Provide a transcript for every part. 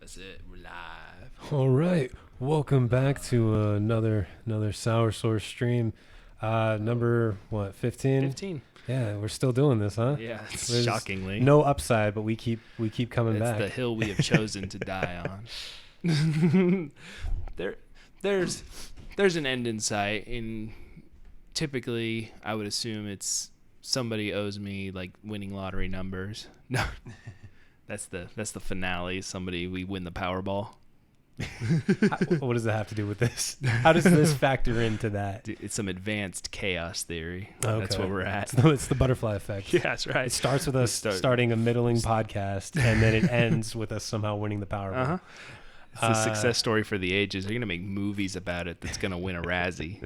That's it. We're live. All right, welcome back to another Sour Source stream. Number what? 15. 15. Yeah, we're still doing this, huh? Yeah, There's shockingly. no upside, but we keep coming It's back. the hill we have chosen to die on. There's an end in sight, and typically I would assume it's somebody owes me like winning lottery numbers. No, that's the finale. We win the Powerball. What does that have to do with this? How does this factor into that? It's some advanced chaos theory. Okay. That's where we're at. It's the butterfly effect. Yeah, that's right. It starts with us starting a middling podcast, and then it ends with us somehow winning the Powerball. Uh-huh. It's a success story for the ages. They're going to make movies about it that's going to win a Razzie.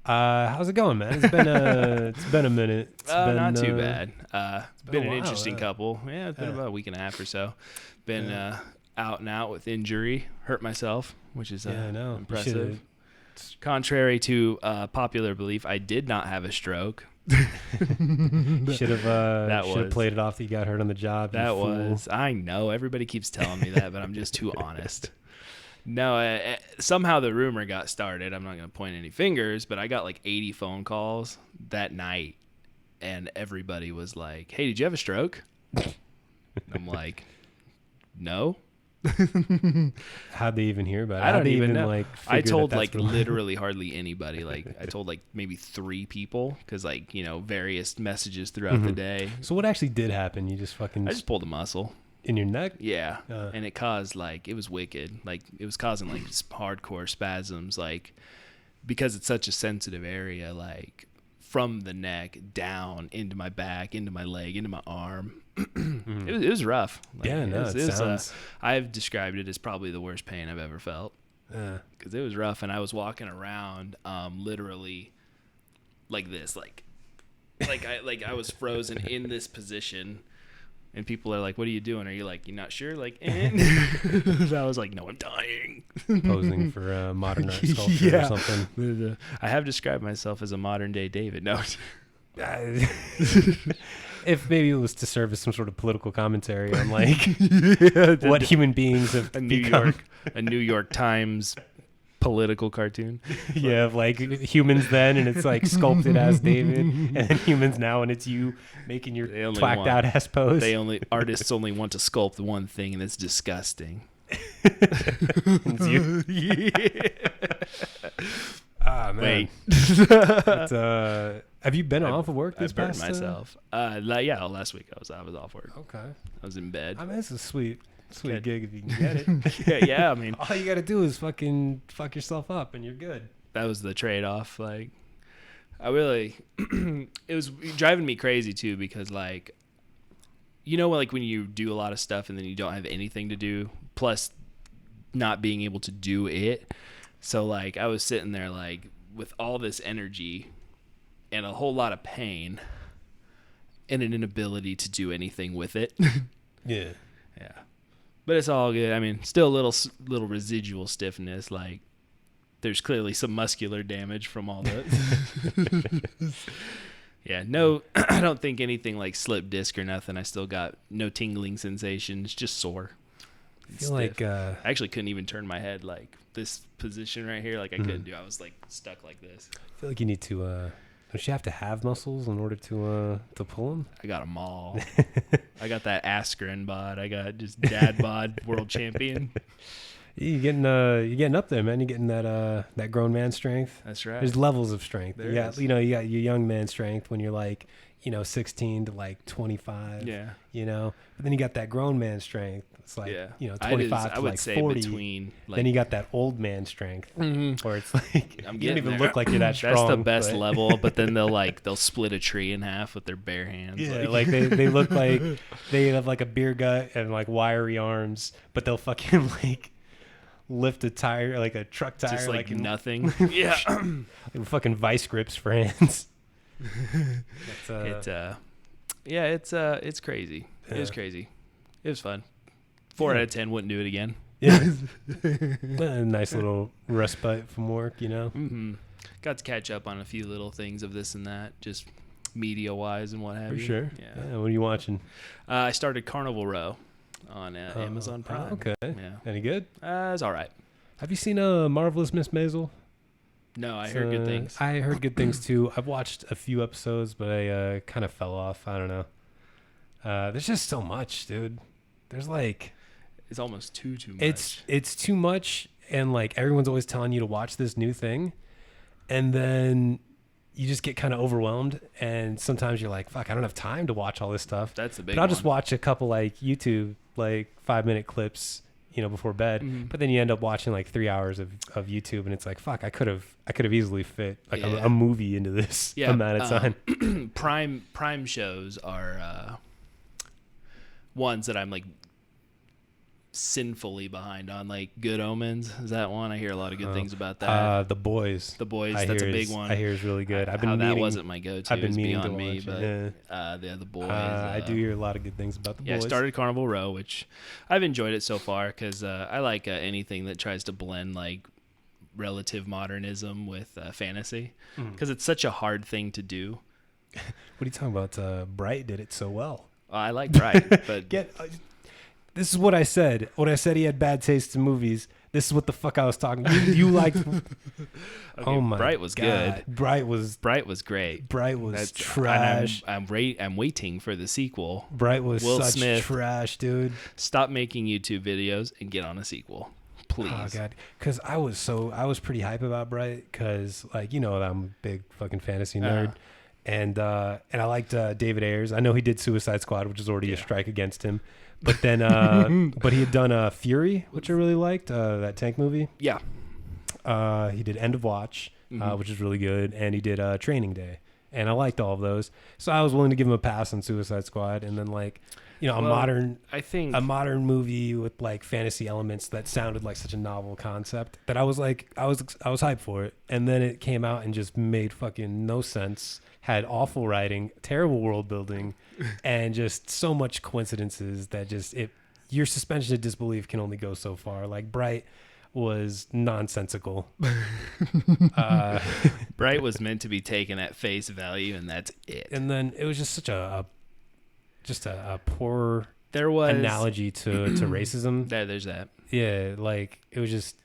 How's it going, man? It's been a minute. It's been, not too bad. It's been an while, interesting couple. Yeah, it's been about a week and a half or so. Been out and out with injury. Hurt myself, which is impressive. Contrary to popular belief, I did not have a stroke. Should have played it off that you got hurt on the job. I know. Everybody keeps telling me that, but I'm just too honest. No, somehow the rumor got started. I'm not going to point any fingers, but I got like 80 phone calls that night, and everybody was like, "Hey, did you have a stroke?" I'm like, "No." How'd they even hear about it? I don't even know. Like, I told that's literally hardly anybody. Like I told like maybe 3 people because various messages throughout the day. So what actually did happen? You just I just pulled a muscle in your neck? Yeah, and it caused it was wicked. Like it was causing like hardcore spasms. Like because it's such a sensitive area. Like from the neck down into my back, into my leg, into my arm. It was rough. It sounds. I've described it as probably the worst pain I've ever felt. Because it was rough, and I was walking around, literally, like this, like I was frozen in this position, and people are like, "What are you doing? Are you like you're not sure?" Like, I was like, "No, I'm dying." Posing for modern art sculpture or something. I have described myself as a modern day David. No. If maybe it was to serve as some sort of political commentary on what human beings have become. A New York Times political cartoon. Yeah, of like humans then, and it's like sculpted as David, and then humans now, and it's you making your twacked out ass pose. Artists only want to sculpt one thing, and it's disgusting. It's you. Yeah. Ah, man. Wait. Have you been off of work this past? I burned myself. Last week I was off work. Okay. I was in bed. I mean, it's a sweet gig if you can get it. yeah. I mean, all you got to do is fucking fuck yourself up, and you're good. That was the trade-off. Like, I really, it was driving me crazy too because like when you do a lot of stuff and then you don't have anything to do, plus not being able to do it. So like I was sitting there like with all this energy and a whole lot of pain and an inability to do anything with it. Yeah. But it's all good. I mean, still a little residual stiffness. Like there's clearly some muscular damage from all that. Yeah, no, I don't think anything like slip disc or nothing. I still got no tingling sensations, just sore. I feel like I actually couldn't even turn my head like this position right here. Like I couldn't do. I was like stuck like this. I feel like you need to. Don't you have to have muscles in order to pull them? I got them all. I got that Askren bod. I got just dad bod world champion. You're getting up there, man. You're getting that grown man strength. That's right. There's levels of strength. There is. You got your young man strength when you're like 16 to like 25. Yeah. But then you got that grown man strength. It's like 25 to like 40. Between. Like, then you got that old man strength, where it's like you don't even look like you're that strong. That's the best level. But then they'll split a tree in half with their bare hands. Yeah, like they look like they have like a beer gut and like wiry arms, but they'll fucking like lift a tire, like a truck tire, just like nothing. Yeah, like fucking vice grips for hands. It's crazy. It was crazy. It was fun. 4 out of 10 wouldn't do it again. Yeah, a nice little respite from work, Mm-hmm. Got to catch up on a few little things of this and that, just media wise and what have you. For sure. Yeah. What are you watching? I started Carnival Row. on Amazon Prime. Okay. Yeah. Any good? It's all right. Have you seen Marvelous Miss Maisel? No, I heard good things. I heard good things too. I've watched a few episodes, but I kind of fell off. I don't know. There's just so much, dude. There's like, it's almost too much. It's too much, and like everyone's always telling you to watch this new thing, and then you just get kind of overwhelmed, and sometimes you're like, fuck, I don't have time to watch all this stuff. That's the big But I'll just one. watch a couple like YouTube, like 5-minute clips, before bed. Mhm. But then you end up watching like 3 hours of YouTube, and it's like, fuck, I could have easily fit like Yeah. a movie into this amount of time. Prime shows are ones that I'm like sinfully behind on, like Good Omens. Is that one? I hear a lot of good things about that. The Boys. The Boys, I that's a hear big is- one. I hear is really good. I've been How meaning, that wasn't my go-to. I've been It's meaning to beyond me, watch but it. the Boys. I do hear a lot of good things about the Yeah, I Boys. started Carnival Row, which I've enjoyed it so far because I like anything that tries to blend like relative modernism with fantasy because it's such a hard thing to do. What are you talking about? Bright did it so well. I like Bright, but This is what I said. When I said he had bad taste in movies, this is what the fuck I was talking. You liked. okay, Oh my Bright was God. good. Bright was Great. Bright was That's- trash. I'm waiting for the sequel. Bright was Will such Smith. trash, dude. Stop making YouTube videos and get on a sequel, please. Oh god, because I was pretty hype about Bright because like that I'm a big fucking fantasy nerd, and I liked David Ayers. I know he did Suicide Squad, which is already a strike against him, but then but he had done Fury, which I really liked, that tank movie. Yeah. He did End of Watch, which is really good, and he did Training Day, and I liked all of those. So I was willing to give him a pass on Suicide Squad, and then like a modern movie with like fantasy elements that sounded like such a novel concept that I was hyped for it, and then it came out and just made fucking no sense. Had awful writing, terrible world building, and just so much coincidences that your suspension of disbelief can only go so far. Like Bright was nonsensical. Bright was meant to be taken at face value, and that's it. And then it was just such a poor analogy to racism. There's that. Yeah, like it was just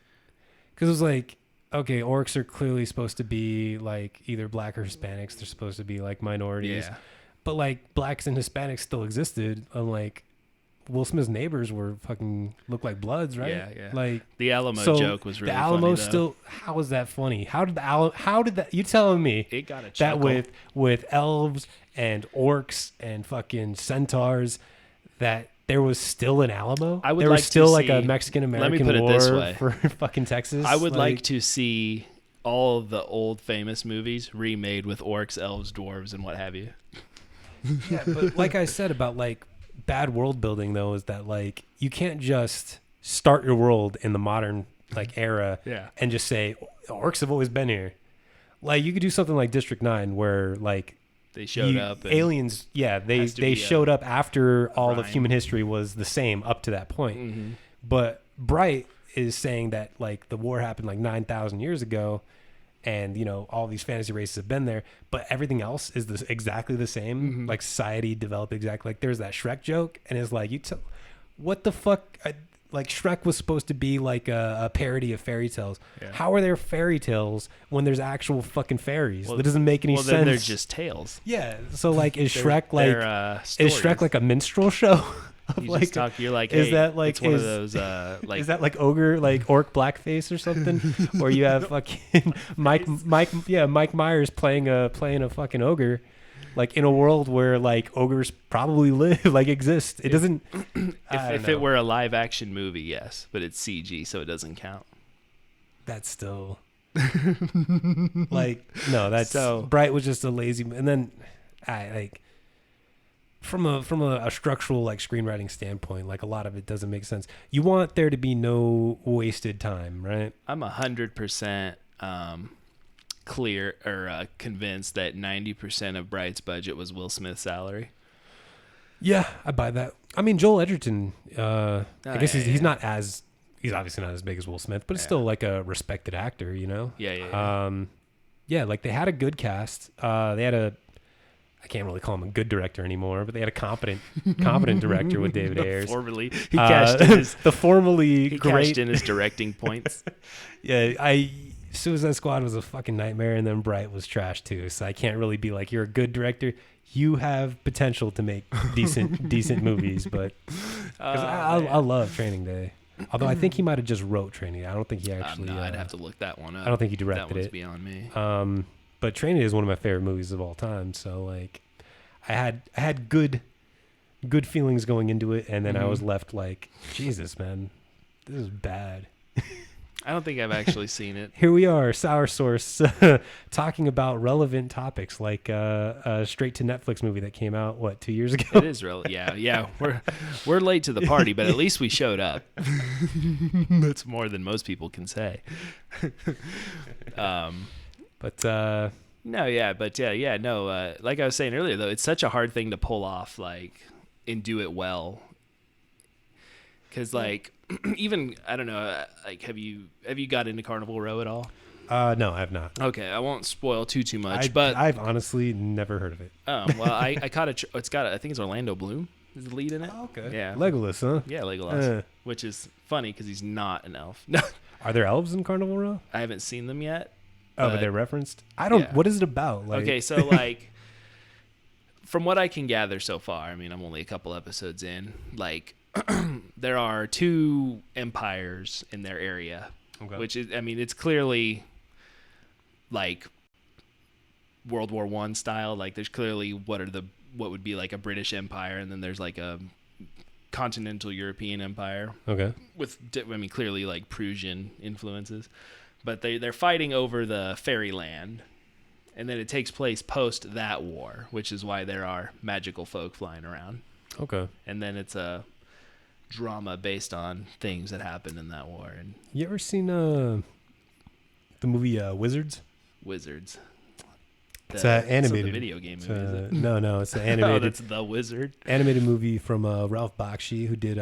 because it was like, okay, orcs are clearly supposed to be like either black or Hispanics. They're supposed to be like minorities, but like blacks and Hispanics still existed. Unlike Will Smith's neighbors look like Bloods, right? Yeah. Like the Alamo joke was really the Alamo funny, still. How was that funny? How did that? You telling me it got a that chuckle. with elves and orcs and fucking centaurs that there was still an Alamo? I would there like was still to like a see- Mexican let me American put it war this way. for fucking Texas. I would like to see all of the old famous movies remade with orcs, elves, dwarves, and what have you. Yeah, but like I said about like bad world building though is that like you can't just start your world in the modern like era and just say orcs have always been here. Like you could do something like District 9 where like They showed up. And aliens, they showed up after all of human history was the same up to that point. Mm-hmm. But Bright is saying that like the war happened like 9,000 years ago, and all these fantasy races have been there, but everything else is exactly the same. Mm-hmm. Like society developed exactly like there's that Shrek joke, and it's like what the fuck. Like Shrek was supposed to be like a parody of fairy tales. Yeah. How are there fairy tales when there's actual fucking fairies? That doesn't make any sense. Well, then they're just tales. Yeah. So like, is Shrek like a minstrel show? You're like, is hey, that like it's one of those like is that like ogre like orc blackface or something? Or you have fucking Mike Myers playing a fucking ogre. Like in a world where like ogres probably live, like exist. It doesn't. if it were a live action movie, yes, but it's CG, so it doesn't count. That's still like no. That's So- Bright was just a lazy. And then I like from a structural like screenwriting standpoint, like a lot of it doesn't make sense. You want there to be no wasted time, right? I'm 100% clear or convinced that 90% of Bright's budget was Will Smith's salary. Yeah, I buy that. I mean, Joel Edgerton. I guess he's not as he's obviously not as big as Will Smith, but it's still like a respected actor, Yeah. Yeah, like they had a good cast. They had I can't really call him a good director anymore, but they had a competent director with David Ayers. Formerly, he cashed in his cashed in his directing points. Yeah, Suicide Squad was a fucking nightmare, and then Bright was trash too. So I can't really be like, you're a good director. You have potential to make decent movies, but I love Training Day. Although I think he might have just wrote Training Day. I don't think he actually. No, I'd have to look that one up. I don't think he directed that one's it. Beyond me. But Training Day is one of my favorite movies of all time. So like, I had good feelings going into it, and then I was left like, Jesus, man, this is bad. I don't think I've actually seen it. Here we are, Sour Source, talking about relevant topics like a straight to Netflix movie that came out 2 years ago. It is relevant. Yeah. We're late to the party, but at least we showed up. That's more than most people can say. No. Like I was saying earlier, though, it's such a hard thing to pull off, like, and do it well. Because, like, even, I don't know, like, have you got into Carnival Row at all? No, I have not. Okay, I won't spoil too much, but I've honestly never heard of it. Oh, well, I caught I think it's Orlando Bloom is the lead in it. Oh, okay. Yeah. Legolas, huh? Yeah, Legolas, which is funny because he's not an elf. No. Are there elves in Carnival Row? I haven't seen them yet. But they're referenced? I don't, yeah. What is it about? Like... Okay, so, like, from what I can gather so far, I mean, I'm only a couple episodes in, like, there are 2 empires in their area, which is, I mean, it's clearly like World War I style. Like, there's clearly what would be like a British Empire, and then there's like a continental European empire. Okay. With, I mean, clearly like Prussian influences, but they're fighting over the fairyland, and then it takes place post that war, which is why there are magical folk flying around. Okay. And then it's a drama based on things that happened in that war. And you ever seen the movie Wizards? Wizards. It's an animated the video game movie. Is it? No, it's an animated. Oh, that's The Wizard. Animated movie from Ralph Bakshi, who did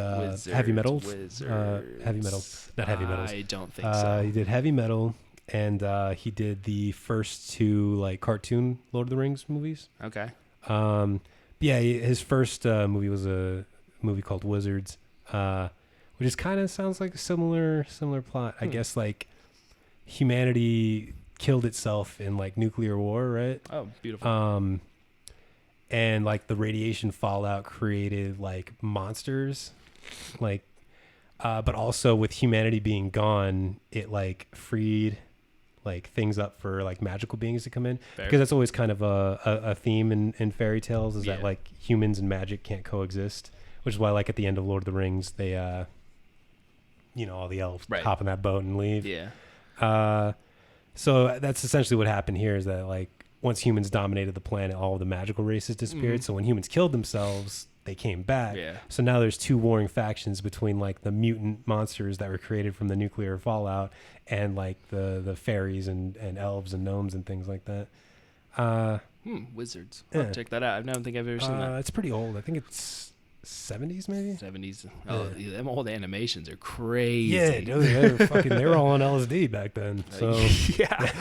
Heavy Metals. Heavy Metal, not Heavy Metals. I don't think so. He did Heavy Metal, and he did the first 2 like cartoon Lord of the Rings movies. Okay. Yeah, his first movie was a movie called Wizards, which is kind of sounds like a similar plot. I guess like humanity killed itself in like nuclear war, right? Oh, beautiful. And like the radiation fallout created like monsters, like, but also with humanity being gone, it like freed like things up for like magical beings to come in. Fair. Because that's always kind of a theme in fairy tales is that like humans and magic can't coexist, which is why like at the end of Lord of the Rings they all the elves hop in that boat and leave. So that's essentially what happened here is that like once humans dominated the planet, all of the magical races disappeared. So when humans killed themselves, they came back. So now there's 2 warring factions between like the mutant monsters that were created from the nuclear fallout and like the fairies and elves and gnomes and things like that. Wizards. I'll check that out. I don't think I've ever seen that. It's pretty old. I think it's 70s maybe. 70s. Oh, them old animations are crazy. Yeah, dude, they were all on LSD back then. So yeah.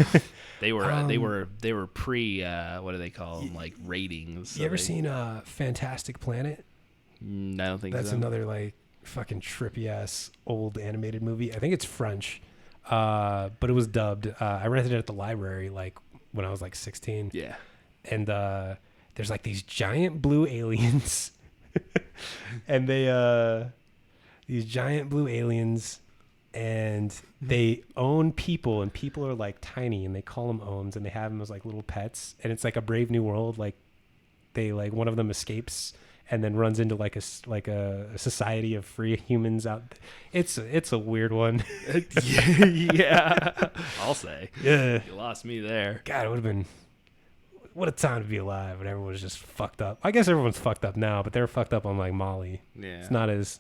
They were pre what do they call them, like ratings. So you ever seen Fantastic Planet? I don't think that's another like fucking trippy ass old animated movie. I think it's French, but it was dubbed. I rented it at the library like when I was like 16. Yeah, and there's like these giant blue aliens, and these giant blue aliens. And they own people, and people are like tiny, and they call them owns, and they have them as like little pets. And it's like a Brave New World. Like they like one of them escapes and then runs into like a society of free humans out. It's a weird one. Yeah, I'll say. Yeah, you lost me there. God, it would have been what a time to be alive when everyone was just fucked up. I guess everyone's fucked up now, but they were fucked up on like Molly. Yeah, it's not as.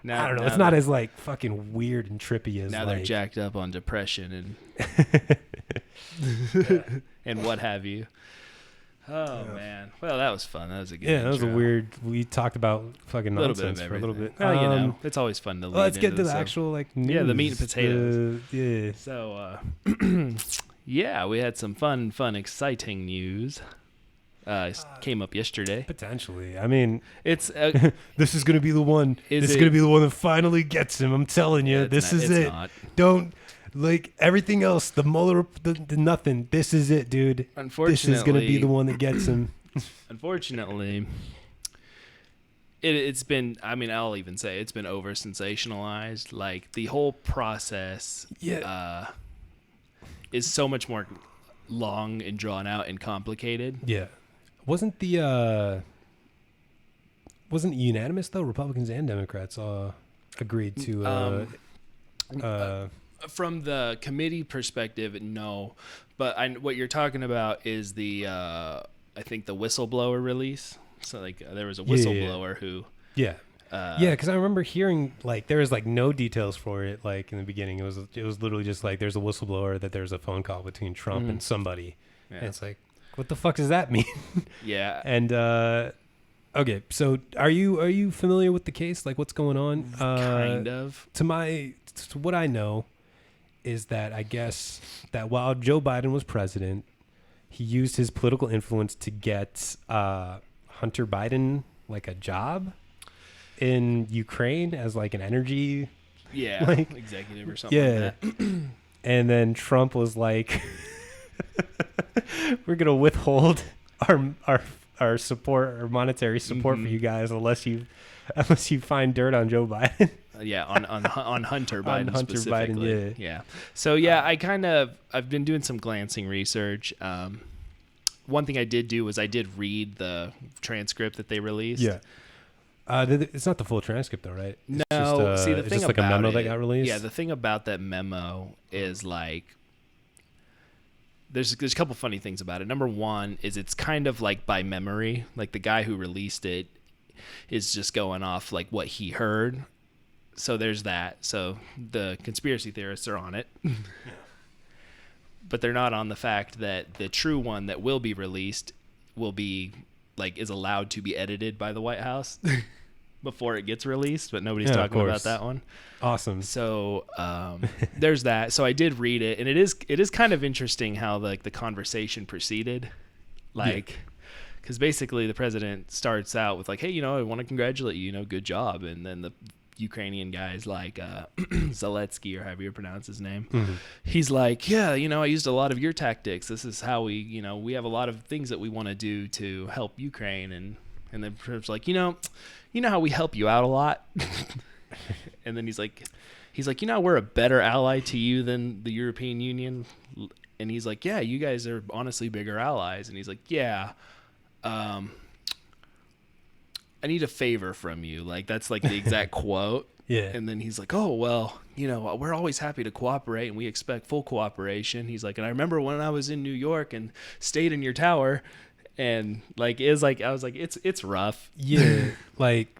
Now, I don't know. It's not as like fucking weird and trippy as now like, they're jacked up on depression and what have you. Oh man, well that was fun. That was a good. Yeah, that was a weird. We talked about fucking nonsense for a little bit. Well, it's always fun to. Let's get to the actual like news. Yeah, the meat and potatoes. Yeah. So, yeah, we had some fun, exciting news. came up yesterday. Potentially. I mean, it's this is gonna be the one. This is gonna be the one that finally gets him. I'm telling you, this is it. Don't like everything else. The Mueller, the nothing. This is it, dude. Unfortunately, this is gonna be the one that gets him. Unfortunately, it's been. I mean, I'll even say it's been over sensationalized. Like the whole process, is so much more long and drawn out and complicated. Yeah. Wasn't unanimous though? Republicans and Democrats agreed to. From the committee perspective, no. But what you're talking about is the I think the whistleblower release. So like there was a whistleblower who. Yeah. Because I remember hearing like there was like no details for it. Like in the beginning, it was literally just like there's a whistleblower that there's a phone call between Trump and somebody, and it's like, what the fuck does that mean? Yeah. And okay, so are you familiar with the case? Like what's going on? Kind of. To what I know is that I guess that while Joe Biden was president, he used his political influence to get Hunter Biden like a job in Ukraine as like an energy executive or something like that. And then Trump was like, we're gonna withhold our support or monetary support for you guys unless you find dirt on Joe Biden. On Hunter Biden specifically. Biden, yeah. So I've been doing some glancing research. One thing I did do was I did read the transcript that they released. Yeah. It's not the full transcript though, right? It's just, see, the thing just like about a memo that got released. Yeah, the thing about that memo is like there's a couple funny things about it. Number one is it's kind of like by memory. Like the guy who released it is just going off like what he heard. So there's that. So the conspiracy theorists are on it. But they're not on the fact that the true one that will be released will be like is allowed to be edited by the White House before it gets released, but nobody's talking about that one. Awesome. So there's that. So I did read it, and it is kind of interesting how like the conversation proceeded, like because basically the president starts out with like, hey, I want to congratulate you, good job, and then the Ukrainian guy's like Zelensky or however you pronounce his name. Mm-hmm. He's like, yeah, I used a lot of your tactics. This is how we have a lot of things that we want to do to help Ukraine. And then Trump's like, how we help you out a lot. And then he's like, we're a better ally to you than the European Union. And he's like, yeah, you guys are honestly bigger allies. And he's like, yeah, I need a favor from you. Like, that's like the exact quote. Yeah. And then he's like, oh, well, we're always happy to cooperate and we expect full cooperation. He's like, and I remember when I was in New York and stayed in your tower and like, I was like, it's rough. Yeah. Like,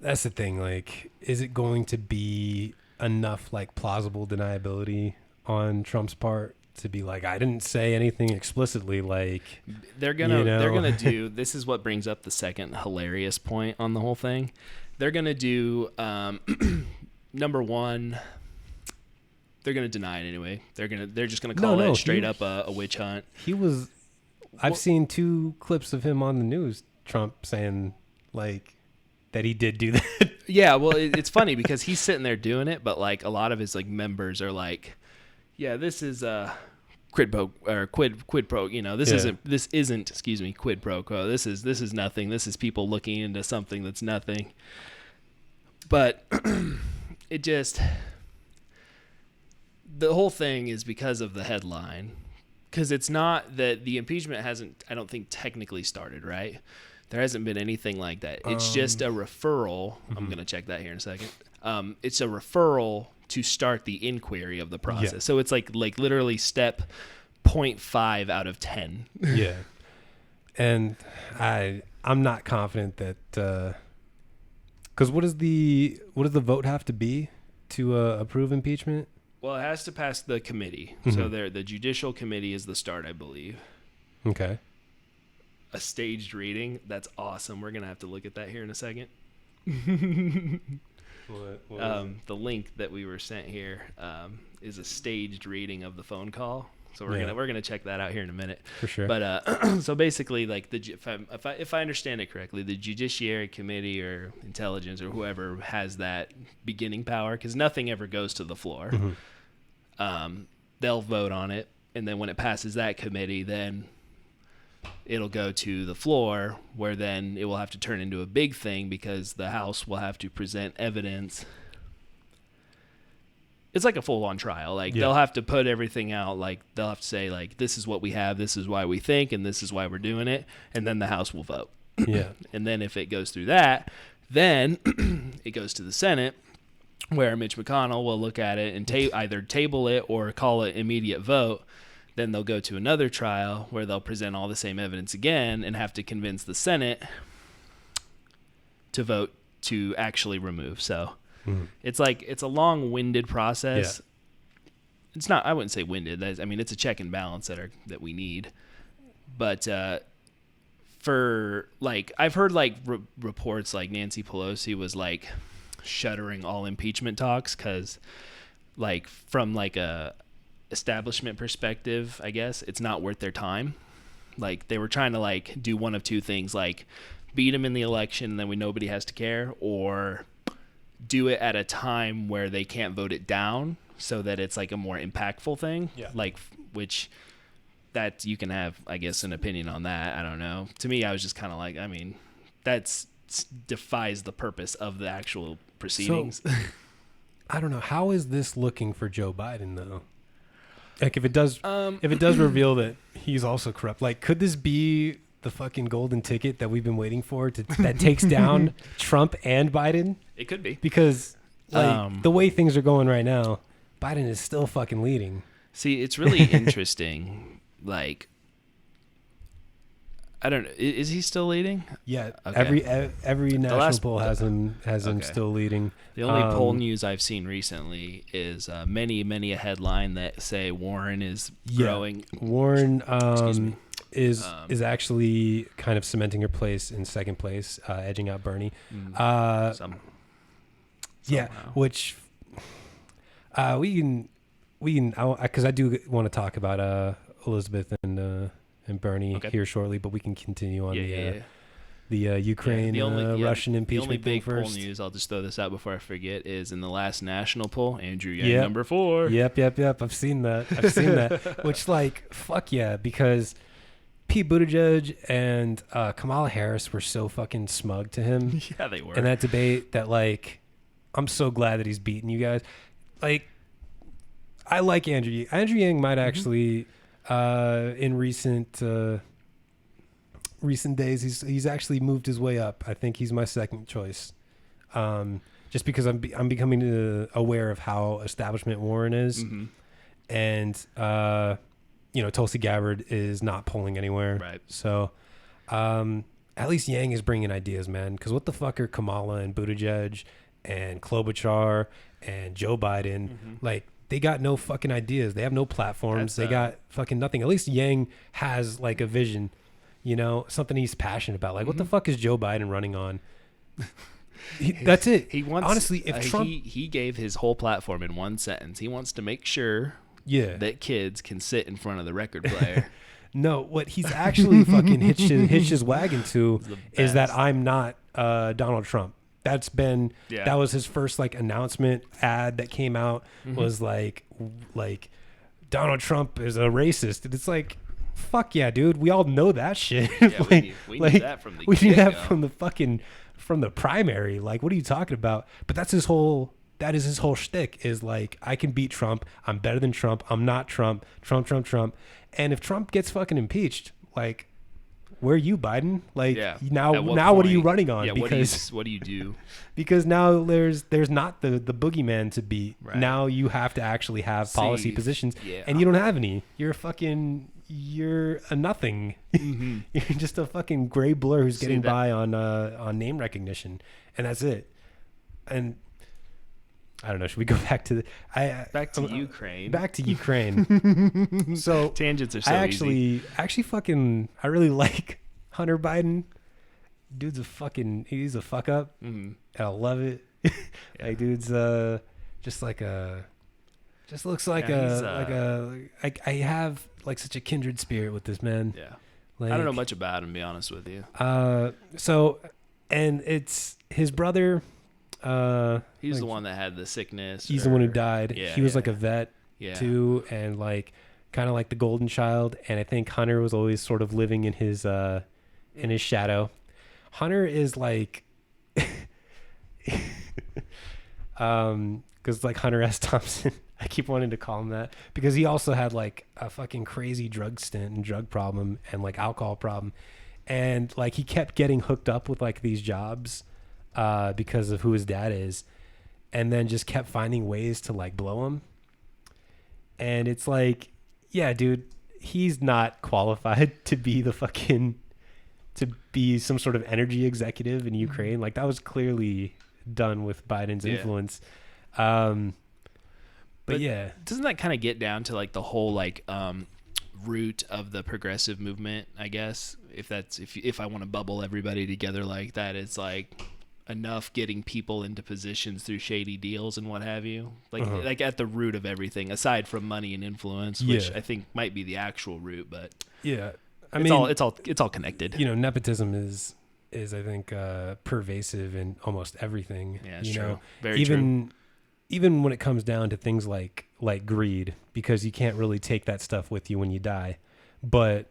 that's the thing. Like, is it going to be enough like plausible deniability on Trump's part to be like, I didn't say anything explicitly? Like they're gonna do, this is what brings up the second hilarious point on the whole thing. They're gonna do number one, they're gonna deny it anyway. They're just gonna call it straight up a witch hunt. I've seen 2 clips of him on the news, Trump saying like that he did do that. Yeah, well, it's funny because he's sitting there doing it, but like a lot of his like members are like, yeah, this is quid pro. This isn't quid pro quo. This is nothing. This is people looking into something that's nothing. But it just, the whole thing is because of the headline, because it's not that the impeachment hasn't, I don't think, technically started, right? There hasn't been anything like that. It's just a referral. Mm-hmm. I'm gonna check that here in a second. It's a referral to start the inquiry of the process. Yeah. So it's like literally step 0.5 out of 10. Yeah. And I'm not confident that because what does the vote have to be to approve impeachment? Well, it has to pass the committee. Mm-hmm. So the judicial committee is the start, I believe. Okay. A staged reading. That's awesome. We're gonna have to look at that here in a second. What the link that we were sent here is a staged reading of the phone call. So we're gonna check that out here in a minute for sure. But so basically, like if I understand it correctly, the Judiciary Committee or Intelligence or whoever has that beginning power, because nothing ever goes to the floor. They'll vote on it, and then when it passes that committee, then it'll go to the floor, where then it will have to turn into a big thing because the House will have to present evidence. It's like a full-on trial. Like they'll have to put everything out. Like they'll have to say, like, this is what we have, this is why we think, and this is why we're doing it. And then the House will vote. Yeah. And then if it goes through that, then it goes to the Senate, where Mitch McConnell will look at it and either table it or call it immediate vote. Then they'll go to another trial where they'll present all the same evidence again and have to convince the Senate to vote to actually remove. So it's a long-winded process. Yeah. It's not, I wouldn't say winded. I mean, it's a check and balance that we need. But for like, I've heard like reports like Nancy Pelosi was like shuttering all impeachment talks because like from like a establishment perspective, I guess it's not worth their time. Like they were trying to like do one of two things, like beat him in the election and then nobody has to care, or do it at a time where they can't vote it down so that it's like a more impactful thing. Yeah. Like, which that you can have, I guess, an opinion on that. I don't know. To me, I was just kind of like, I mean, that's defies the purpose of the actual proceedings. So, I don't know. How is this looking for Joe Biden though? Like if it does reveal that he's also corrupt, like could this be the fucking golden ticket that we've been waiting for that takes down Trump and Biden? It could be. Because like the way things are going right now, Biden is still fucking leading. See, it's really interesting. Like, I don't know. Is he still leading? Yeah. Okay. Every national poll has him still leading. The only poll news I've seen recently is many a headline that say Warren is growing. Warren is actually kind of cementing her place in second place, edging out Bernie. Yeah, which we can because I do want to talk about Elizabeth and Bernie here shortly, but we can continue on the Ukraine Russian impeachment thing first. The only big poll news, I'll just throw this out before I forget, is in the last national poll, Andrew Yang number 4. Yep. I've seen that. Which, like, fuck yeah, because Pete Buttigieg and Kamala Harris were so fucking smug to him. Yeah, they were. In that debate that, like, I'm so glad that he's beaten you guys. Like, I like Andrew. Andrew Yang might actually, in recent days, he's actually moved his way up. I think he's my second choice, just because I'm becoming aware of how establishment Warren is, and Tulsi Gabbard is not polling anywhere. Right. So, at least Yang is bringing ideas, man. Because what the fuck are Kamala and Buttigieg and Klobuchar and Joe Biden like? They got no fucking ideas. They have no platforms. They got fucking nothing. At least Yang has like a vision, something he's passionate about. Like, what the fuck is Joe Biden running on? That's it. He wants, honestly, if Trump, he gave his whole platform in one sentence. He wants to make sure that kids can sit in front of the record player. No, what he's actually fucking hitched his wagon to is that I'm not Donald Trump. That was his first like announcement ad that came out was like Donald Trump is a racist. And it's like, fuck yeah, dude. We all know that shit. Yeah, we knew that from the we knew that from the primary. Like, what are you talking about? But that is his whole shtick is like, I can beat Trump. I'm better than Trump. I'm not Trump. Trump. And if Trump gets fucking impeached, like, where are you, Biden? Like, now what are you running on? Yeah, because what do you do? Because now there's not the boogeyman to beat. Right. Now you have to actually have policy positions, and you don't have any. You're a nothing. You're just a fucking gray blur who's getting by on name recognition, and that's it. And I don't know. Should we go back to Ukraine? Back to Ukraine. So tangents are so easy. I really like Hunter Biden. Dude's he's a fuck up. And I love it. Like, dude's just Just looks like I have like such a kindred spirit with this man. Yeah. Like, I don't know much about him, to be honest with you. So, and it's his brother. He's the one that had the sickness. He's the one who died. Yeah, he was like a vet too, and like kind of like the golden child. And I think Hunter was always sort of living in his shadow. Hunter is like, because like Hunter S. Thompson. I keep wanting to call him that because he also had like a fucking crazy drug stint and drug problem and like alcohol problem. And like he kept getting hooked up with like these jobs because of who his dad is, and then just kept finding ways to like blow him. And it's like, yeah, dude, he's not qualified to be to be some sort of energy executive in Ukraine. Like that was clearly done with Biden's influence. But yeah, doesn't that kind of get down to like the whole like root of the progressive movement? I guess if I want to bubble everybody together like that, it's like enough getting people into positions through shady deals and what have you. Like like at the root of everything, aside from money and influence, which I think might be the actual root. But yeah, it's all connected. You know, nepotism is I think pervasive in almost everything. Yeah, it's true. Know? Very true. Even when it comes down to things like greed, because you can't really take that stuff with you when you die. But,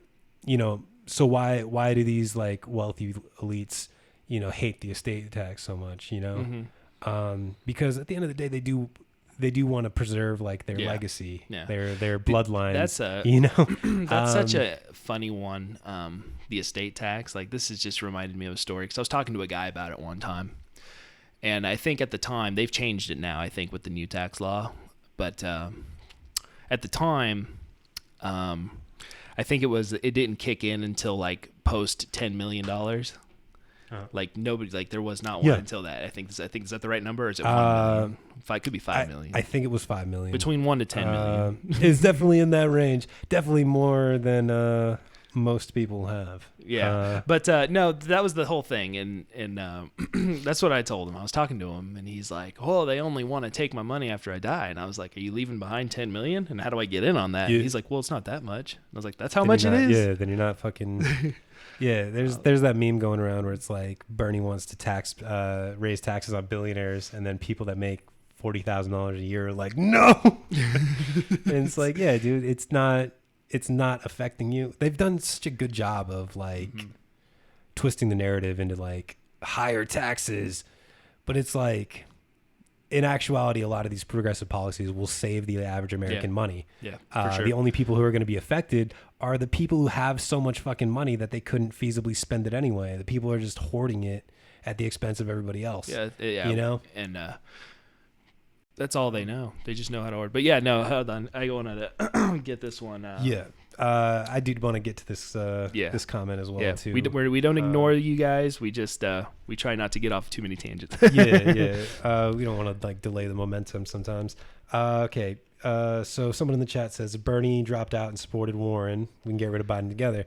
you know, so why do these like wealthy elites, you know, hate the estate tax so much, you know? Because at the end of the day, they do want to preserve like their legacy, their bloodline. That's that's such a funny one. The estate tax, like this has just reminded me of a story because I was talking to a guy about it one time. And I think at the time, they've changed it now, I think, with the new tax law. But at the time, I think it didn't kick in until like post $10 million. Like nobody, like there was not one until that. I think is that the right number? Or is it 1 million? It could be 5 million. I think it was 5 million. Between 1 to 10 million. It's definitely in that range. Definitely more than most people have. But no, that was the whole thing, and that's what I told him. I was talking to him, and he's like, "Oh, they only want to take my money after I die." And I was like, "Are you leaving behind 10 million? And how do I get in on that?" And he's like, "Well, it's not that much." And I was like, "That's how much it is." Yeah, then you're not fucking. Yeah, there's that meme going around where it's like Bernie wants to raise taxes on billionaires, and then people that make $40,000 a year are like, "No." And it's like, yeah, dude, it's not affecting you. They've done such a good job of like twisting the narrative into like higher taxes, but it's like in actuality, a lot of these progressive policies will save the average American money. Yeah, for sure. The only people who are going to be affected are the people who have so much fucking money that they couldn't feasibly spend it anyway. The people are just hoarding it at the expense of everybody else. Yeah. You know? And that's all they know. They just know how to order. But yeah, no, hold on. I want to get this one. I did want to get to this this comment as well too. We don't ignore you guys. We just we try not to get off too many tangents. We don't want to like delay the momentum sometimes. Okay. So someone in the chat says Bernie dropped out and supported Warren. We can get rid of Biden together.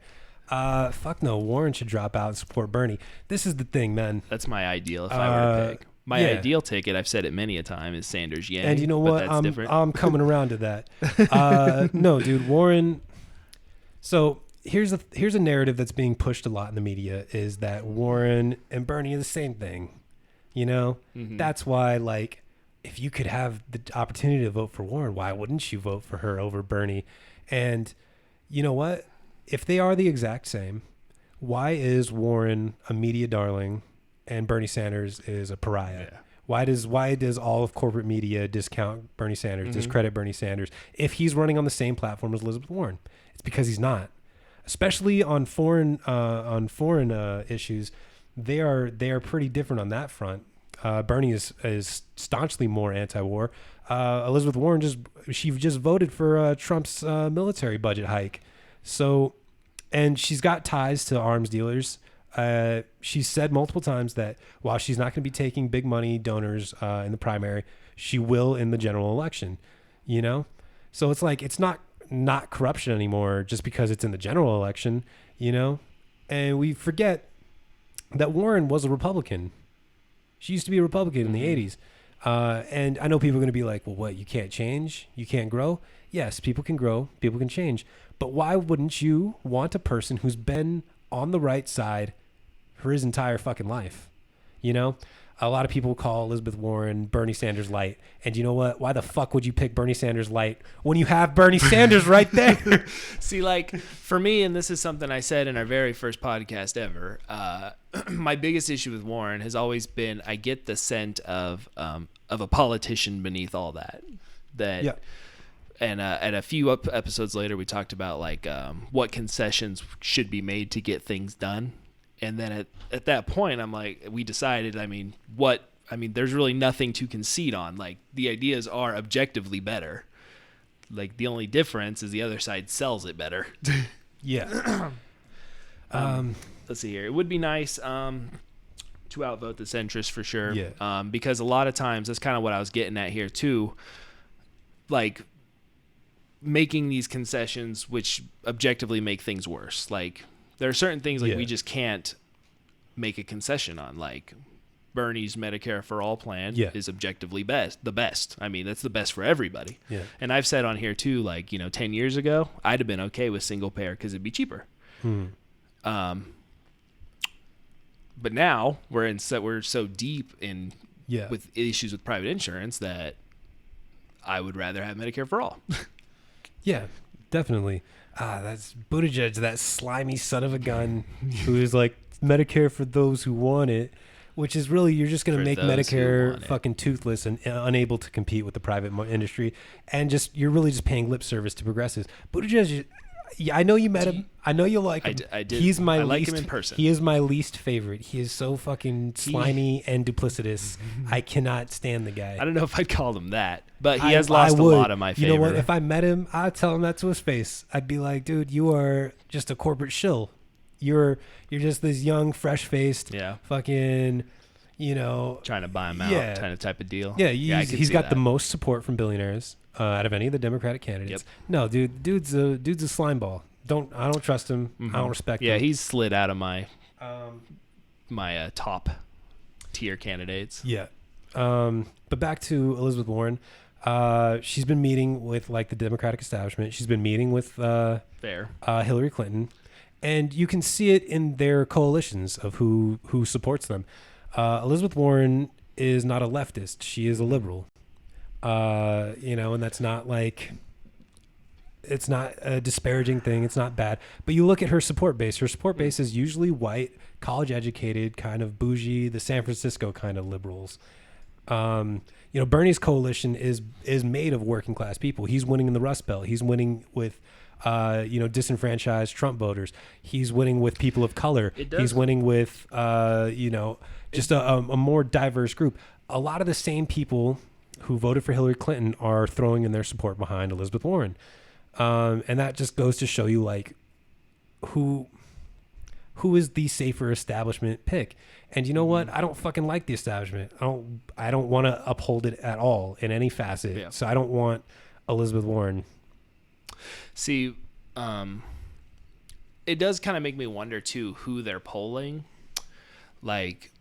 Fuck no. Warren should drop out and support Bernie. This is the thing, man. That's my ideal if I were to pick. My ideal ticket, I've said it many a time, is Sanders Yang. And you know what? I'm coming around to that. No, dude, Warren. So here's a narrative that's being pushed a lot in the media is that Warren and Bernie are the same thing. You know, that's why like if you could have the opportunity to vote for Warren, why wouldn't you vote for her over Bernie? And you know what? If they are the exact same, why is Warren a media darling and Bernie Sanders is a pariah? Yeah. Why does all of corporate media discount Bernie Sanders, discredit Bernie Sanders if he's running on the same platform as Elizabeth Warren? It's because he's not. Especially on foreign issues, they are pretty different on that front. Bernie is staunchly more anti-war. Elizabeth Warren just voted for Trump's military budget hike. So, and she's got ties to arms dealers. She's said multiple times that while she's not going to be taking big money donors in the primary, she will in the general election. You know, so it's like it's not corruption anymore just because it's in the general election. You know, and we forget that Warren was a Republican. She used to be a Republican in the 80s. And I know people are going to be like, well, what, you can't change? You can't grow? Yes, people can grow. People can change. But why wouldn't you want a person who's been on the right side for his entire fucking life? You know, a lot of people call Elizabeth Warren Bernie Sanders light. And you know what? Why the fuck would you pick Bernie Sanders light when you have Bernie Sanders right there? See, like, for me, and this is something I said in our very first podcast ever, my biggest issue with Warren has always been I get the scent of a politician beneath all that. Yeah. And at a few episodes later, we talked about like what concessions should be made to get things done. And then at that point, I'm like, we decided, there's really nothing to concede on. Like, the ideas are objectively better. Like, the only difference is the other side sells it better. Yeah. Let's see here. It would be nice to outvote the centrists for sure. Yeah. Because a lot of times, that's kind of what I was getting at here too. Like, making these concessions which objectively make things worse. Like, there are certain things we just can't make a concession on. Like, Bernie's Medicare for All plan is objectively the best. I mean, that's the best for everybody. Yeah. And I've said on here too, like, 10 years ago, I'd have been okay with single payer because it'd be cheaper. But now we're so deep in with issues with private insurance that I would rather have Medicare for All. Yeah, definitely. That's Buttigieg, that slimy son of a gun who is like Medicare for those who want it, which is really, you're just going to make Medicare fucking toothless and unable to compete with the private industry. And you're really just paying lip service to progressives. Buttigieg, I know you met him. I know you like him. I did. I like him in person. He is my least favorite. He is so fucking slimy and duplicitous. I cannot stand the guy. I don't know if I'd call him that, but he has lost a lot of my favor. You know what? If I met him, I'd tell him that to his face. I'd be like, dude, you are just a corporate shill. You're just this young, fresh-faced, fucking, trying to buy him out, kind of type of deal. Yeah, he's got the most support from billionaires out of any of the Democratic candidates. Yep. No, dude's a slime ball. I don't trust him. I don't respect him. Yeah, he's slid out of my top tier candidates. Yeah. But back to Elizabeth Warren. She's been meeting with like the Democratic establishment. She's been meeting with Hillary Clinton, and you can see it in their coalitions of who supports them. Elizabeth Warren is not a leftist. She is a liberal. And that's not like, it's not a disparaging thing. It's not bad. But you look at her support base. Her support base is usually white, college educated, kind of bougie, the San Francisco kind of liberals. Bernie's coalition is made of working class people. He's winning in the Rust Belt. He's winning with, disenfranchised Trump voters. He's winning with people of color. He's winning with, just a more diverse group. A lot of the same people who voted for Hillary Clinton are throwing in their support behind Elizabeth Warren. And that just goes to show you like who is the safer establishment pick. And you know what? I don't fucking like the establishment. I don't want to uphold it at all in any facet. Yeah. So I don't want Elizabeth Warren. See, it does kind of make me wonder too who they're polling. Like,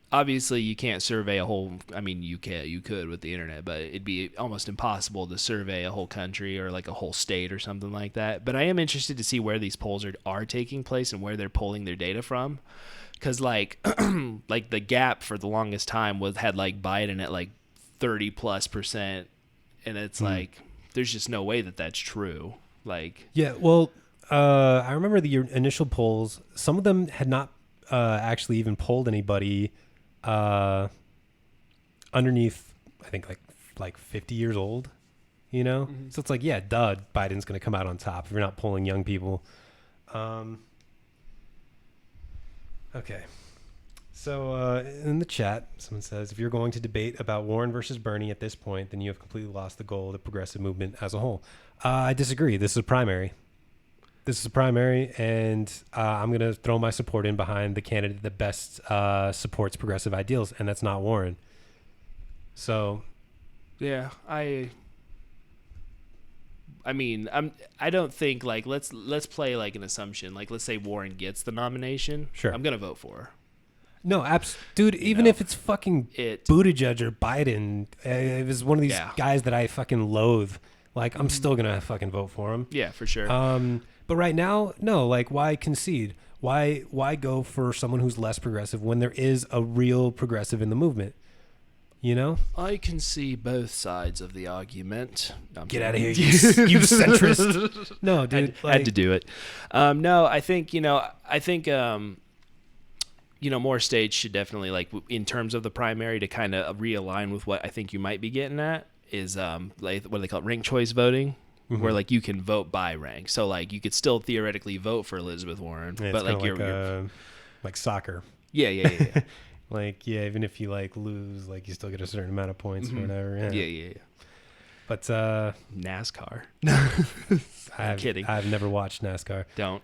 obviously you can't survey a whole, you could with the internet, but it'd be almost impossible to survey a whole country or like a whole state or something like that. But I am interested to see where these polls are taking place and where they're pulling their data from. Cause like, like the Gap for the longest time had like Biden at like 30+%. And it's like, there's just no way that that's true. Like, yeah, well, I remember the initial polls, some of them had not actually even polled anybody underneath, I think like 50 years old, So it's like, yeah, duh, Biden's going to come out on top if you're not polling young people. Okay. So in the chat, someone says, if you're going to debate about Warren versus Bernie at this point, then you have completely lost the goal of the progressive movement as a whole. I disagree. This is a primary. And I'm going to throw my support in behind the candidate that best supports progressive ideals, and that's not Warren. So, yeah, I don't think like let's play like an assumption. Like, let's say Warren gets the nomination. Sure, I'm going to vote for her. No, dude. Even if it's fucking Buttigieg or Biden, if it's one of these guys that I fucking loathe, like I'm still gonna fucking vote for him. Yeah, for sure. But right now, no. Like, why concede? Why go for someone who's less progressive when there is a real progressive in the movement? You know, I can see both sides of the argument. Get out of here, you centrist. No, dude. I had to do it. No, I think more states should definitely, like, in terms of the primary, to kind of realign with what I think you might be getting at is like what do they call it, ranked choice voting, where like you can vote by rank. So like you could still theoretically vote for Elizabeth Warren, but like you're like soccer. Yeah. Like, yeah, even if you like lose, like you still get a certain amount of points or whatever. Yeah. But NASCAR. I'm kidding. I've never watched NASCAR. Don't.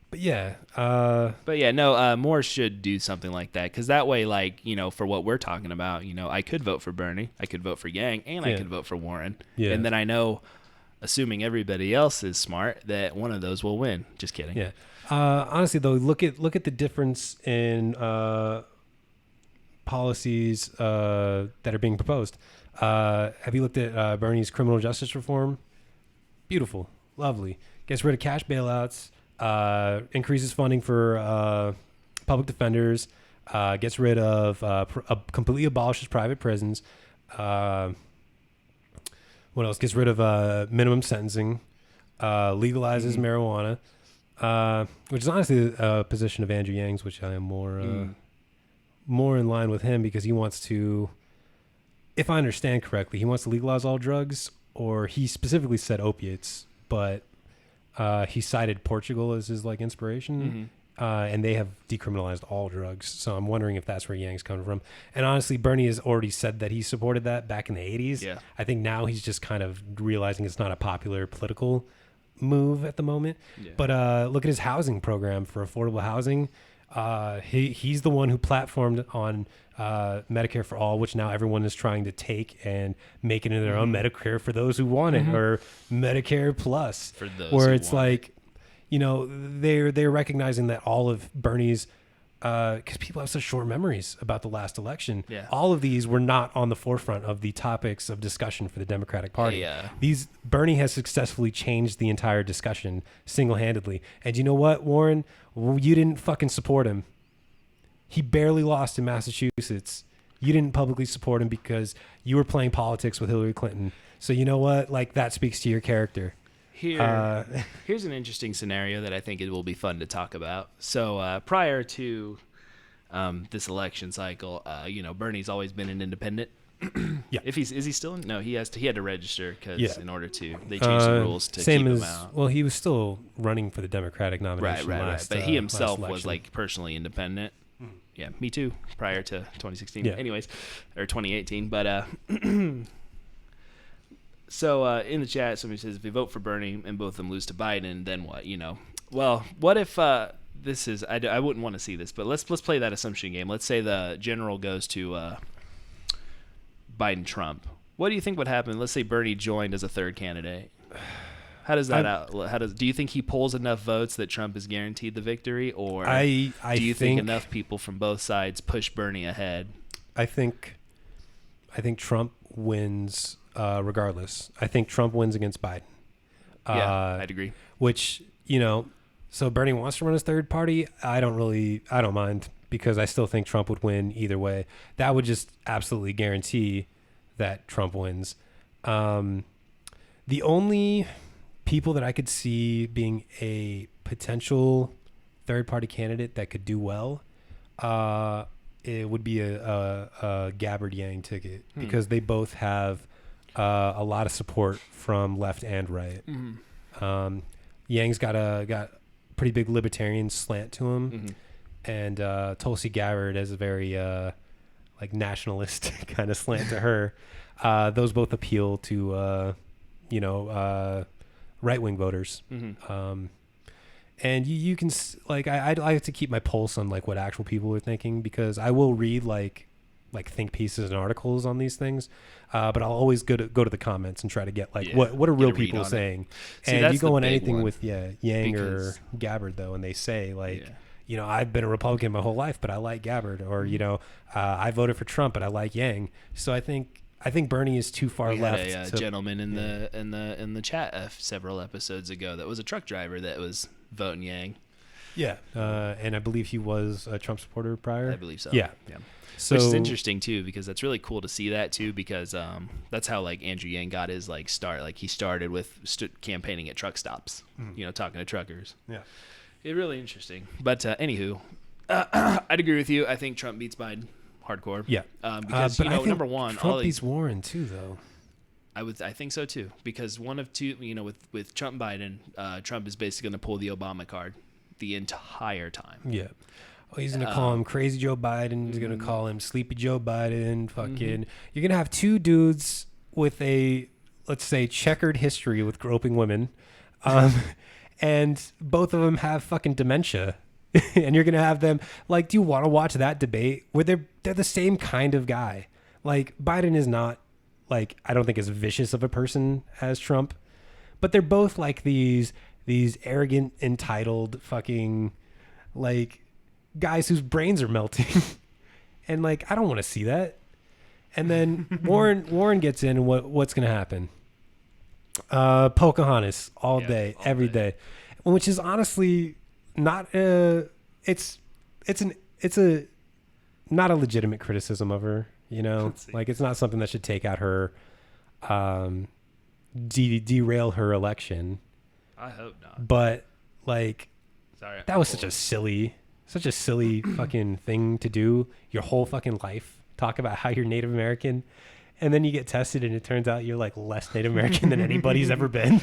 But yeah. More should do something like that, because that way, like, for what we're talking about, I could vote for Bernie, I could vote for Yang, and I could vote for Warren. Yeah. And then I know, assuming everybody else is smart, that one of those will win. Just kidding. Yeah. Honestly, though, look at the difference in policies that are being proposed. Have you looked at Bernie's criminal justice reform? Beautiful, lovely. Gets rid of cash bailouts, increases funding for public defenders, gets rid of completely abolishes private prisons. What else? Gets rid of minimum sentencing, legalizes marijuana. Which is honestly a position of Andrew Yang's, which I am more in line with him, because he wants to, if I understand correctly, he wants to legalize all drugs, or he specifically said opiates, but he cited Portugal as his like inspiration, and they have decriminalized all drugs. So I'm wondering if that's where Yang's coming from. And honestly, Bernie has already said that he supported that back in the 80s. Yeah. I think now he's just kind of realizing it's not a popular political move at the moment. Yeah. But look at his housing program for affordable housing. He's the one who platformed on Medicare for All, which now everyone is trying to take and make it into their own Medicare for those who want it, or Medicare Plus, for those where it's like, they're recognizing that all of Bernie's, because people have such short memories about the last election. Yeah. All of these were not on the forefront of the topics of discussion for the Democratic Party. Yeah. Bernie has successfully changed the entire discussion single-handedly. And you know what, Warren? You didn't fucking support him. He barely lost in Massachusetts. You didn't publicly support him because you were playing politics with Hillary Clinton. So you know what? Like, that speaks to your character. Here's an interesting scenario that I think it will be fun to talk about. So prior to this election cycle, Bernie's always been an independent. Yeah. Is he still? No, he had to register because in order to, they changed the rules to keep him out. Well, he was still running for the Democratic nomination. Right. But he himself was like personally independent. Yeah, me too. Prior to 2016, anyways, or 2018. But so in the chat, somebody says, if we vote for Bernie and both of them lose to Biden, then what? Well, what if this is? I wouldn't want to see this, but let's play that assumption game. Let's say the general goes to Biden Trump. What do you think would happen? Let's say Bernie joined as a third candidate. How does that do you think he polls enough votes that Trump is guaranteed the victory, or do you think enough people from both sides push Bernie ahead? I think Trump wins regardless. I think Trump wins against Biden. I'd agree. Which, so Bernie wants to run his third party. I don't mind, because I still think Trump would win either way. That would just absolutely guarantee that Trump wins. The only people that I could see being a potential third party candidate that could do well, it would be a Gabbard Yang ticket, because they both have a lot of support from left and right. Yang's got pretty big libertarian slant to him, and Tulsi Gabbard has a very like nationalist kind of slant to her. Those both appeal to right-wing voters. And you can I like to keep my pulse on like what actual people are thinking, because I will read like think pieces and articles on these things, but I'll always go to the comments and try to get what are real people saying. And you go on anything with Yang or Gabbard though, and they say I've been a Republican my whole life, but I like Gabbard, or I voted for Trump, but I like Yang. So I think Bernie is too far left. We had a gentleman in the chat several episodes ago that was a truck driver that was voting Yang. Yeah, and I believe he was a Trump supporter prior. I believe so. Yeah. So, which is interesting too, because that's really cool to see that too, because that's how like Andrew Yang got his like start. Like he started with campaigning at truck stops, talking to truckers. Yeah, it's really interesting. But anywho, I'd agree with you. I think Trump beats Biden hardcore. Yeah, because but I think number one, Trump beats Warren too, though. I think so too, because one of two, with Trump Biden, Trump is basically going to pull the Obama card the entire time. Yeah. Oh, he's going to call him Crazy Joe Biden. He's going to call him Sleepy Joe Biden. Fucking, you're going to have two dudes with a, let's say, checkered history with groping women. And both of them have fucking dementia. And you're going to have them, like, do you want to watch that debate where they're the same kind of guy? Like, Biden is not, like, I don't think as vicious of a person as Trump, but they're both like these arrogant, entitled fucking, like, guys whose brains are melting. And like, I don't want to see that. And then Warren gets in, and what's going to happen? Pocahontas all day, every day. Which is honestly not it's not a legitimate criticism of her, like it's not something that should take out her derail her election. I hope not. But like, sorry, that was such a silly fucking thing to do your whole fucking life. Talk about how you're Native American, and then you get tested and it turns out you're like less Native American than anybody's ever been.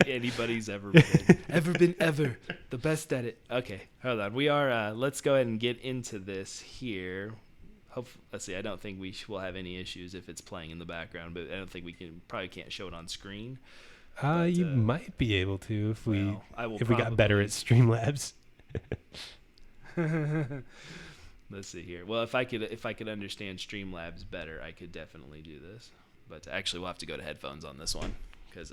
Anybody's ever been. Ever. The best at it. Okay, hold on. We are, let's go ahead and get into this here. Let's see, I don't think will have any issues if it's playing in the background, but I don't think probably can't show it on screen. You might be able to if we got better at Streamlabs. Let's see here. Well, if I could understand Streamlabs better, I could definitely do this. But actually, we'll have to go to headphones on this one because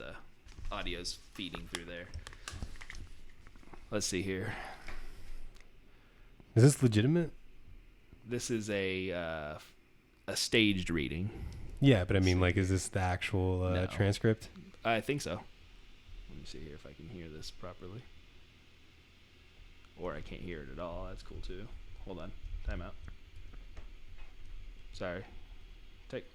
audio's feeding through there. Let's see here. Is this legitimate? This is a staged reading. Yeah, but I mean, like, is this the actual No. transcript? I think so. Let me see here if I can hear this properly. Or I can't hear it at all. That's cool too. Hold on. Time out. Sorry. Take.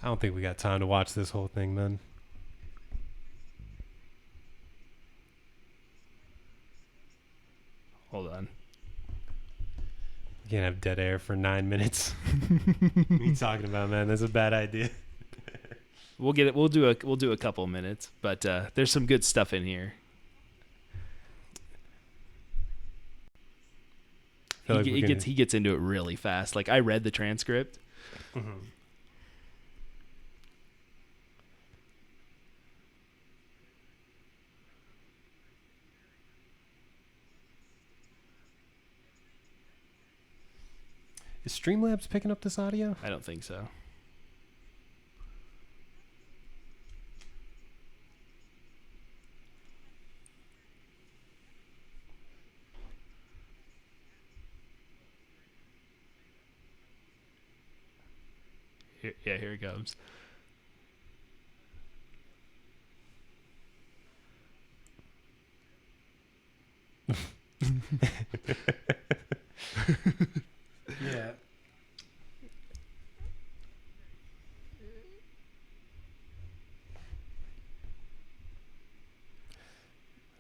I don't think we got time to watch this whole thing, man. Hold on. You can't have dead air for 9 minutes. What are you talking about, man? That's a bad idea. We'll get it. We'll do a couple minutes, but there's some good stuff in here. He gets into it really fast. Like, I read the transcript. Mm-hmm. Is Streamlabs picking up this audio? I don't think so. Here it comes. Yeah.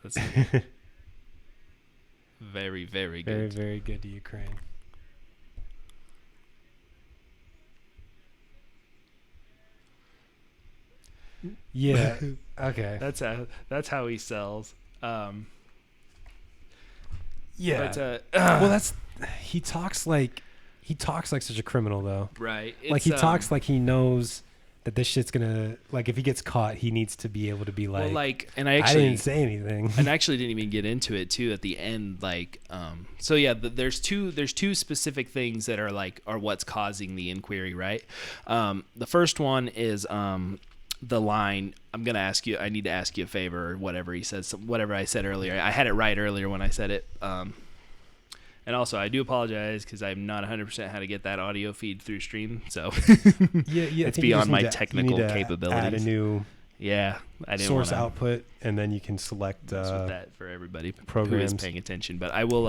Let's see. Very, very good. Very, very good to Ukraine. Yeah. Okay. That's how he sells. Yeah. But, well, he talks like such a criminal though. Right. Like he talks like he knows that this shit's gonna, like, if he gets caught, he needs to be able to be like, well, like, and I didn't say anything. And I actually didn't even get into it too at the end. Like, so yeah, there's two specific things that are what's causing the inquiry, right? The first one is the line, I need to ask you a favor, or whatever he says, whatever I said earlier. I had it right earlier when I said it. And also, I do apologize because I'm not 100% how to get that audio feed through stream. So it's beyond my technical capabilities. Add a new I didn't source output, and then you can select with that for everybody programs who is paying attention. But I will,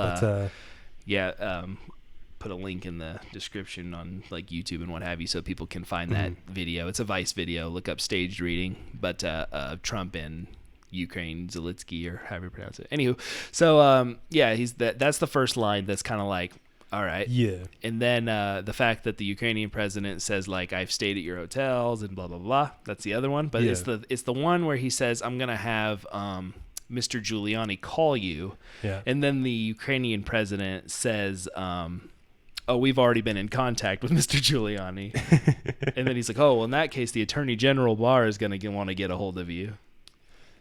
put a link in the description on like YouTube and what have you, so people can find that video. It's a Vice video. Look up staged reading, but Trump and Ukraine Zelensky, or however you pronounce it. Anywho, so that's the first line that's kind of like, all right. Yeah. And then the fact that the Ukrainian president says like, I've stayed at your hotels and blah blah blah. That's the other one. But it's the one where he says, I'm gonna have Mr. Giuliani call you. Yeah. And then the Ukrainian president says, we've already been in contact with Mr. Giuliani. And then he's like, oh, well, in that case, the Attorney General Barr is going to want to get a hold of you.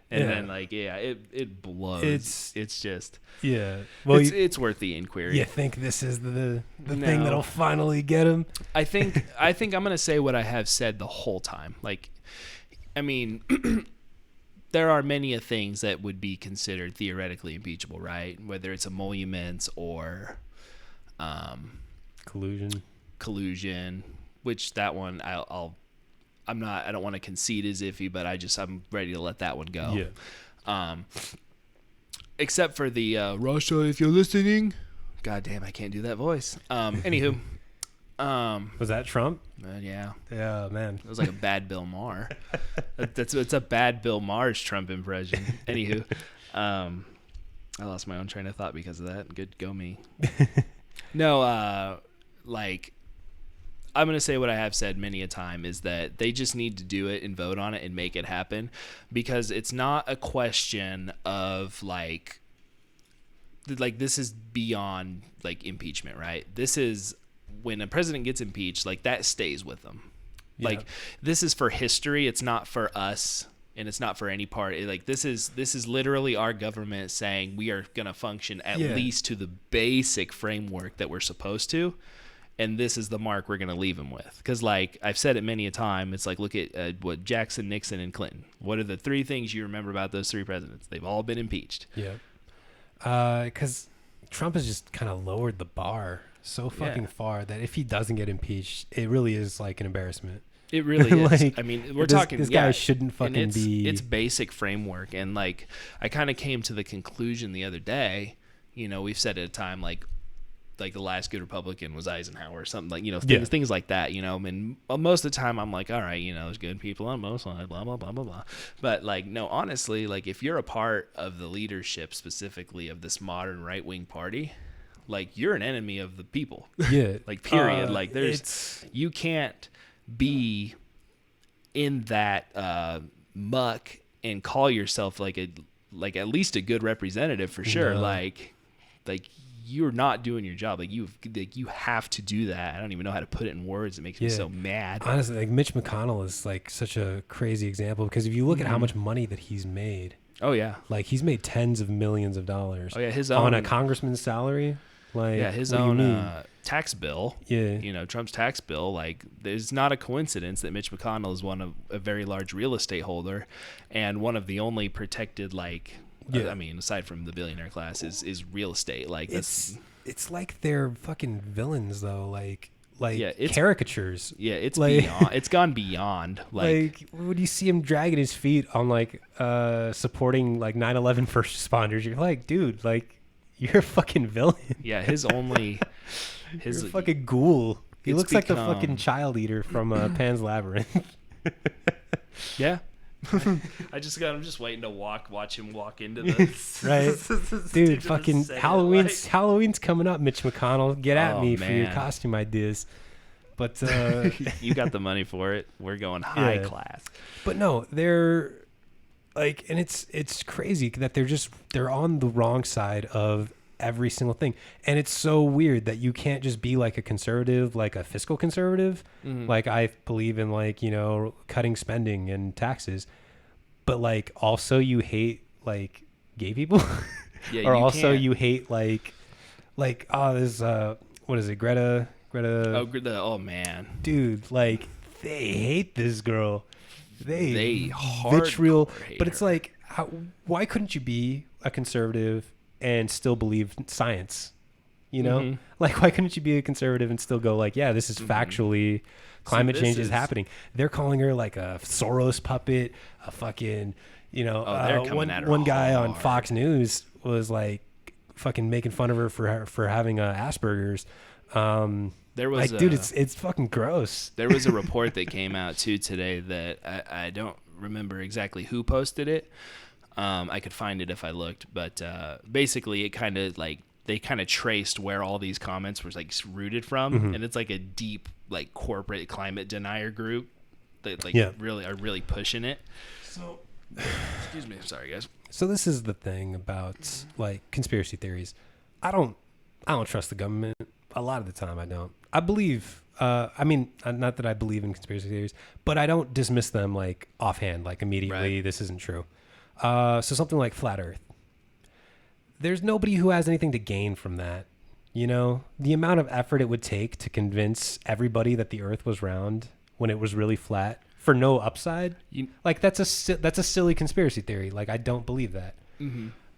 And then, like, it blows. It's just... Yeah. Well, it's worth the inquiry. You think this is the thing that'll finally get him? I think I'm going to say what I have said the whole time. Like, I mean... There are many things that would be considered theoretically impeachable, right? Whether it's emoluments or... collusion, which that one I don't want to concede is iffy, but I'm ready to let that one go. Yeah. Except for the Russia, if you're listening. God damn, I can't do that voice. Anywho, was that Trump? Yeah. Yeah, man. It was like a bad Bill Maher. It's a bad Bill Maher's Trump impression. Anywho, I lost my own train of thought because of that. Good go me. No, like, I'm going to say what I have said many a time is that they just need to do it and vote on it and make it happen, because it's not a question of like this is beyond like impeachment, right? This is when a president gets impeached, like that stays with them. Yeah. Like this is for history. It's not for us. And it's not for any part. Like this is literally our government saying we are going to function at least to the basic framework that we're supposed to, and this is the mark we're going to leave them with. Because like I've said it many a time, it's like look at what Jackson, Nixon, and Clinton. What are the three things you remember about those three presidents? They've all been impeached. Yeah, because Trump has just kind of lowered the bar so fucking far that if he doesn't get impeached, it really is like an embarrassment. It really is. Like, I mean, we're talking. This guy shouldn't fucking be. It's basic framework, and like I kind of came to the conclusion the other day. You know, we've said at a time like the last good Republican was Eisenhower or something like things like that. You know, and most of the time I'm like, all right, there's good people on both sides, blah blah blah blah blah. But like, no, honestly, like if you're a part of the leadership specifically of this modern right wing party, like you're an enemy of the people. Yeah. Like period. Like you can't be in that muck and call yourself like at least a good representative for sure. No. Like you're not doing your job. Like you have to do that. I don't even know how to put it in words. It makes me so mad. Honestly, like Mitch McConnell is like such a crazy example, because if you look at how much money that he's made. Oh yeah. Like he's made tens of millions of dollars. Oh yeah, his own, on a congressman's salary. Like his own tax bill. Yeah. Trump's tax bill. Like, there's not a coincidence that Mitch McConnell is a very large real estate holder, and one of the only protected I mean, aside from the billionaire class, is real estate. Like it's like they're fucking villains though. Like it's caricatures. Yeah, it's like, beyond. It's gone beyond. Like when you see him dragging his feet on supporting 9/11 first responders, you're like, dude, like. You're a fucking villain. Yeah, his You're a fucking ghoul. He looks like the fucking child eater from Pan's Labyrinth. Yeah. I'm just waiting to watch him walk into this. Right. Dude, fucking Halloween's coming up, Mitch McConnell. Get at me for your costume ideas. But you got the money for it. We're going high class. But no, they're and it's crazy that they're on the wrong side of every single thing. And it's so weird that you can't just be like a conservative, like a fiscal conservative. Like I believe in like, you know, cutting spending and taxes, but like also you hate like gay people or also you hate like there's what is it, Greta oh man, dude, like they hate this girl, they vitriol, but it's like why couldn't you be a conservative and still believe science, you know? Like why couldn't you be a conservative and still go like, yeah, this is factually climate change is happening. They're calling her like a Soros puppet, a fucking, you know, one guy on Fox News was like fucking making fun of her for having Asperger's. There was like, dude, it's fucking gross. There was a report that came out too today that I don't remember exactly who posted it. I could find it if I looked, but basically it kind of like they kind of traced where all these comments were like rooted from, and it's like a deep like corporate climate denier group that like really are really pushing it. So, excuse me, I'm sorry guys. So this is the thing about like conspiracy theories. I don't trust the government. A lot of the time I don't. I believe I mean, not that I believe in conspiracy theories, but I don't dismiss them like offhand, like immediately. Right. This isn't true. So something like flat Earth. There's nobody who has anything to gain from that. You know, the amount of effort it would take to convince everybody that the Earth was round when it was really flat for no upside. Like that's a silly conspiracy theory. Like I don't believe that.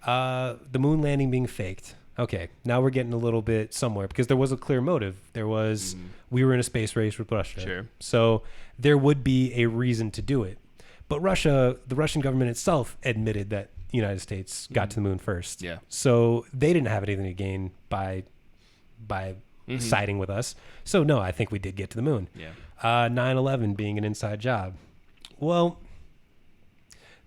The moon landing being faked. Okay, now we're getting a little bit somewhere because there was a clear motive. There was we were in a space race with Russia. Sure. So there would be a reason to do it. But the Russian government itself admitted that the United States got to the moon first. Yeah. So they didn't have anything to gain by siding with us. So no, I think we did get to the moon. Yeah. 9/11 being an inside job. Well,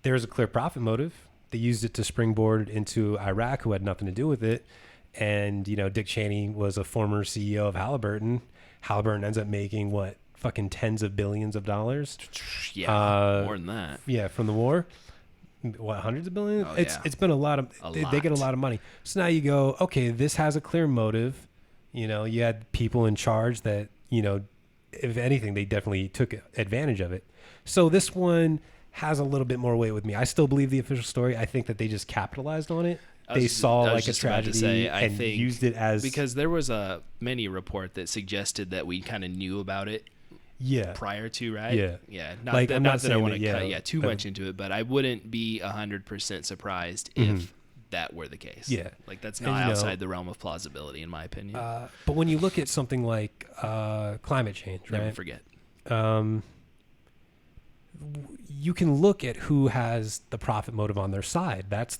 there's a clear profit motive. They used it to springboard into Iraq, who had nothing to do with it. And, you know, Dick Cheney was a former CEO of Halliburton. Halliburton ends up making what? Fucking tens of billions of dollars. Yeah, more than that. Yeah, from the war. What, hundreds of billions? It's been a lot of they get a lot of money. So now you go, okay, this has a clear motive. You know, you had people in charge that, you know, if anything, they definitely took advantage of it. So this one has a little bit more weight with me. I still believe the official story. I think that they just capitalized on it. They saw like a tragedy and used it as, because there was a mini report that suggested that we kind of knew about it. Yeah. Prior to, right? Yeah. Not like, that I want to cut too much into it, but I wouldn't be 100% surprised if that were the case. Yeah. Like that's not outside the realm of plausibility, in my opinion. But when you look at something like climate change, right? Never forget. You can look at who has the profit motive on their side. That's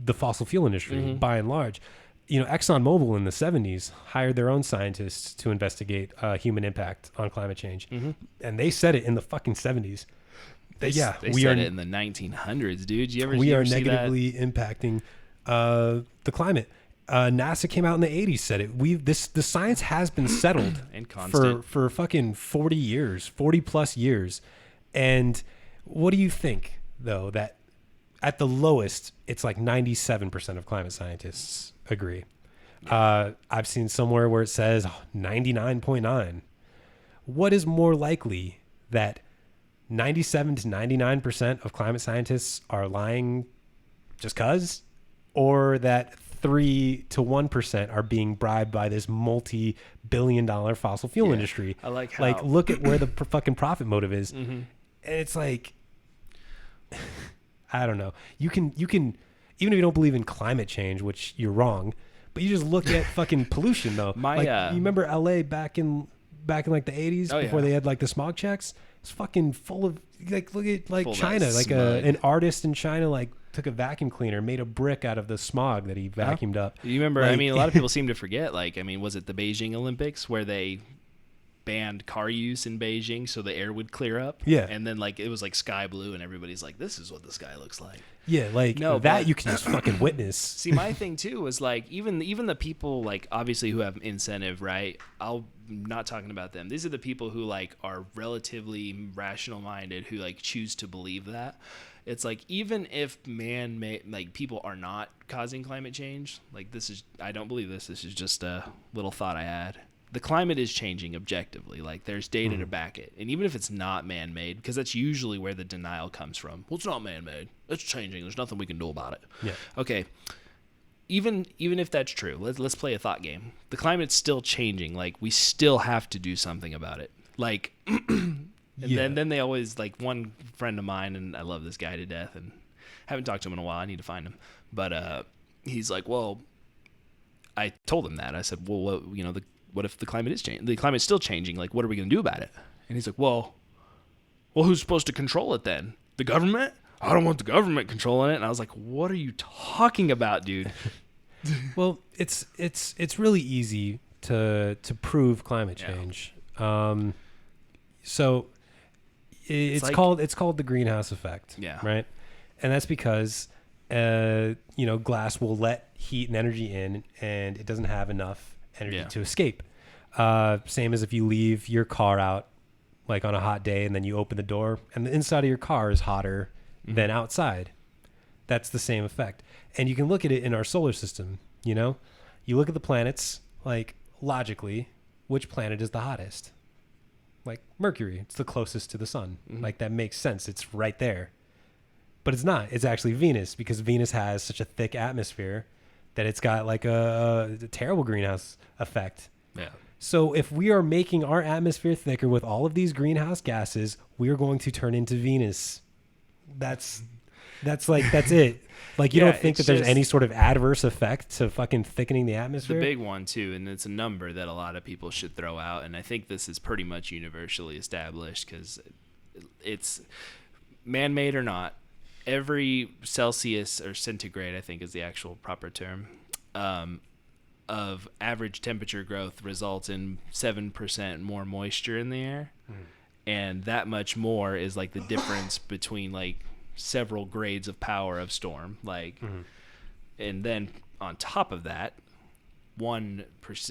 the fossil fuel industry, by and large. You know, ExxonMobil in the 70s hired their own scientists to investigate human impact on climate change. And they said it in the fucking 70s. They said it in the 1900s, dude. We are negatively impacting the climate. NASA came out in the 80s, said it. The science has been settled and constant for fucking 40 plus years. And what do you think, though, that at the lowest, it's like 97% of climate scientists agree. I've seen somewhere where it says 99.9. What is more likely, that 97 to 99% of climate scientists are lying just cause, or that 3 to 1% are being bribed by this multi-billion-dollar fossil fuel industry? I like how, like, look at where the fucking profit motive is. And it's like, I don't know. You can even if you don't believe in climate change, which you're wrong, but you just look at fucking pollution though. You remember LA back in like the 80s before they had like the smog checks? It's fucking full of, like, look at like China, like an artist in China like took a vacuum cleaner, made a brick out of the smog that he vacuumed up. You remember, like, I mean, a lot of people seem to forget, like, I mean, was it the Beijing Olympics where they banned car use in Beijing so the air would clear up? Yeah. And then like it was like sky blue and everybody's like, this is what the sky looks like. Yeah, like that you can just fucking witness. See, my thing too was like even the people like obviously who have incentive, right? I'll not talking about them. These are the people who like are relatively rational minded, who like choose to believe that. It's like, even if man-made, like, people are not causing climate change, like, I don't believe this. This is just a little thought I had. The climate is changing objectively. Like, there's data to back it. And even if it's not man-made, because that's usually where the denial comes from. Well, it's not man-made. It's changing. There's nothing we can do about it. Yeah. Okay. Even if that's true, let's play a thought game. The climate's still changing. Like, we still have to do something about it. Like, and then they always, like, one friend of mine, and I love this guy to death, and haven't talked to him in a while. I need to find him. But he's like, well, I told him that. I said, well, what if the climate is changing? The climate's still changing. Like, what are we going to do about it? And he's like, well, who's supposed to control it then? The government? I don't want the government controlling it. And I was like, what are you talking about, dude? Well, it's really easy to prove climate change. So it's called the greenhouse effect. Yeah. Right. And that's because glass will let heat and energy in, and it doesn't have enough energy to escape. Same as if you leave your car out like on a hot day, and then you open the door and the inside of your car is hotter than outside. That's the same effect. And you can look at it in our solar system. You look at the planets, like, logically, which planet is the hottest? Like Mercury. It's the closest to the sun. Like, that makes sense. It's right there. But it's not. It's actually Venus, because Venus has such a thick atmosphere that it's got like a terrible greenhouse effect. Yeah. So if we are making our atmosphere thicker with all of these greenhouse gases, we are going to turn into Venus. That's it. Like, you don't think that there's any sort of adverse effect to fucking thickening the atmosphere? The big one too, and it's a number that a lot of people should throw out, and I think this is pretty much universally established, because it's man-made or not, every Celsius or centigrade, I think is the actual proper term, of average temperature growth results in 7% more moisture in the air. And that much more is like the difference between like several grades of power of storm. Like, and then on top of that, 1%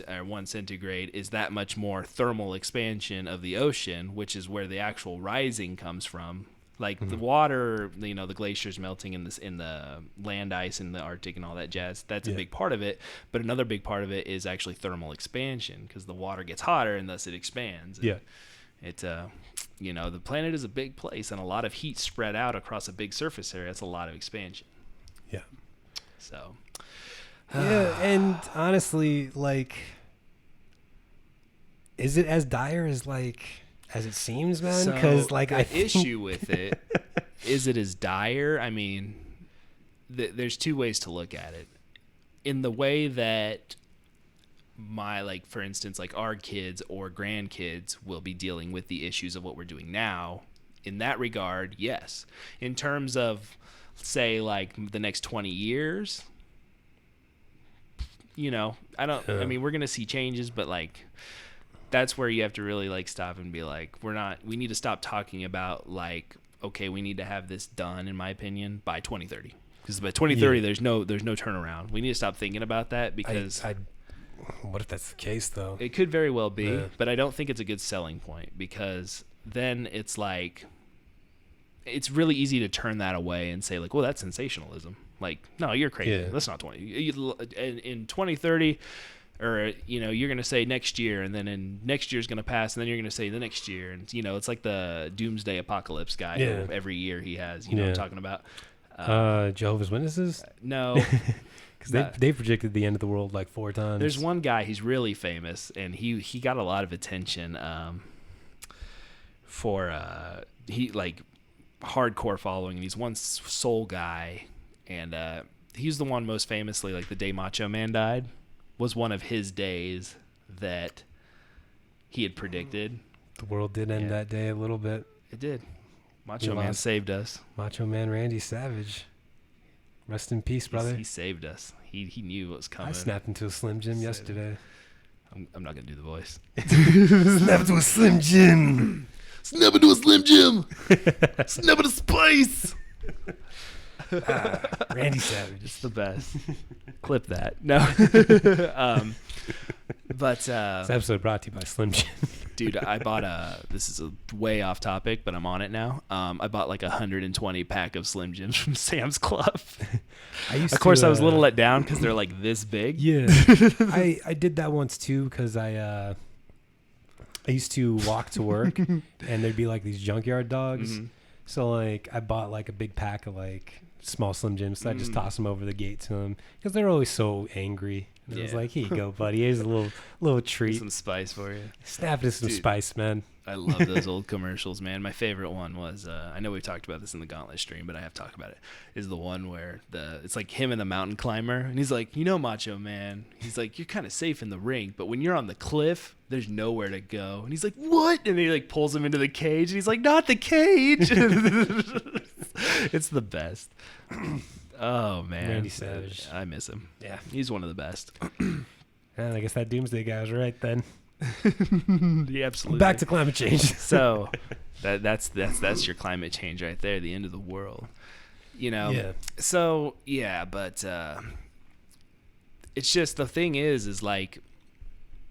or 1 centigrade is that much more thermal expansion of the ocean, which is where the actual rising comes from. Like the water, the glaciers melting in the land ice in the Arctic and all that jazz. That's a big part of it. But another big part of it is actually thermal expansion, because the water gets hotter and thus it expands. And the planet is a big place, and a lot of heat spread out across a big surface area. That's a lot of expansion. Yeah. So. Yeah, and honestly, like, is it as dire as it seems, man? Because issue with it is it as dire? I mean, there's two ways to look at it. In the way that for instance, our kids or grandkids will be dealing with the issues of what we're doing now. In that regard, yes. In terms of, say, the next 20 years, I mean, we're going to see changes, but that's where you have to really stop and be we need to stop talking about okay, we need to have this done, in my opinion, by 2030. Because by 2030, there's no turnaround. We need to stop thinking about that, because what if that's the case, though? It could very well be, but I don't think it's a good selling point, because then it's it's really easy to turn that away and say well, that's sensationalism. No, you're crazy. Yeah. That's not 20. In 2030, or you're going to say next year, and then in next year's going to pass, and then you're going to say the next year, and it's like the doomsday apocalypse guy who every year he has. You know what I'm talking about? Jehovah's Witnesses? No. Because they predicted the end of the world 4 times. There's one guy, he's really famous, and he got a lot of attention for hardcore following. And he's one soul guy, and he's the one most famously, the day Macho Man died, was one of his days that he had predicted. The world did end that day a little bit. It did. Macho Man saved us. Macho Man Randy Savage. Rest in peace, brother. He saved us. He knew what was coming. I snapped into a Slim Jim yesterday. I'm not going to do the voice. Snap into a Slim Jim. Snap into a Slim Jim. Snap into spice. Randy Savage. It's the best. Clip that. No. But this episode brought to you by Slim Jim. Dude, I bought this is a way off topic, but I'm on it now. I bought like 120 pack of Slim Jims from Sam's Club. Of course, I was a little let down because they're like this big. Yeah. I did that once too because I used to walk to work and there'd be like these junkyard dogs. Mm-hmm. So like I bought like a big pack of like small Slim Jims. So I just toss them over the gate to them because they're always so angry. And I was like, here you go, buddy. Here's a little treat. Some spice for you. Snap into some spice, man. I love those old commercials, man. My favorite one was, I know we've talked about this in the Gauntlet stream, but I have talked about it, is the one where it's like him and the mountain climber. And he's like, Macho Man. He's like, you're kind of safe in the ring, but when you're on the cliff, there's nowhere to go. And he's like, what? And he like pulls him into the cage. And he's like, not the cage. It's the best. Oh, man. Randy Savage. I miss him. Yeah. He's one of the best. And I guess that Doomsday guy was right then. Yeah, absolutely. Back to climate change. So that's your climate change right there, the end of the world. Yeah. So, yeah, but it's just the thing is like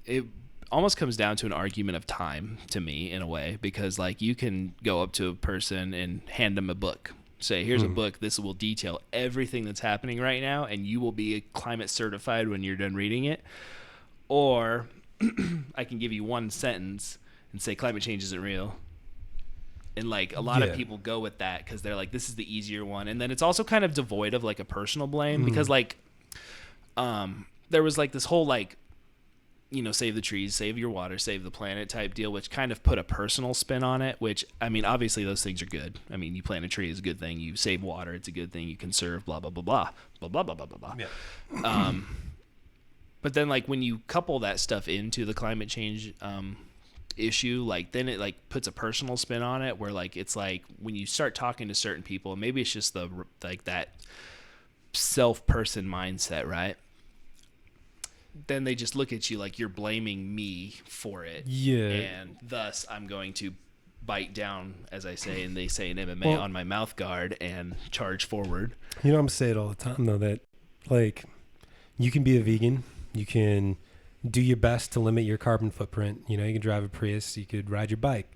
it almost comes down to an argument of time to me in a way, because like you can go up to a person and hand them a book. Say, here's a book. This will detail everything that's happening right now, and you will be climate certified when you're done reading it. Or I can give you one sentence and say climate change isn't real. And like a lot of people go with that because they're like, this is the easier one. And then it's also kind of devoid of like a personal blame because like there was like this whole like, save the trees, save your water, save the planet type deal, which kind of put a personal spin on it, which, I mean, obviously those things are good. I mean, you plant a tree is a good thing. You save water, it's a good thing. You conserve, blah, blah, blah, blah, blah, blah, blah, blah, blah, blah. Yeah. But then, like, when you couple that stuff into the climate change issue, like, then it, like, puts a personal spin on it where, like, it's like when you start talking to certain people, and maybe it's just that self-person mindset, right? Then they just look at you like you're blaming me for it. Yeah. And thus I'm going to bite down, as I say, and they say in MMA, on my mouth guard and charge forward. I'm saying it all the time, though, that, like, you can be a vegan. You can do your best to limit your carbon footprint. You can drive a Prius. You could ride your bike.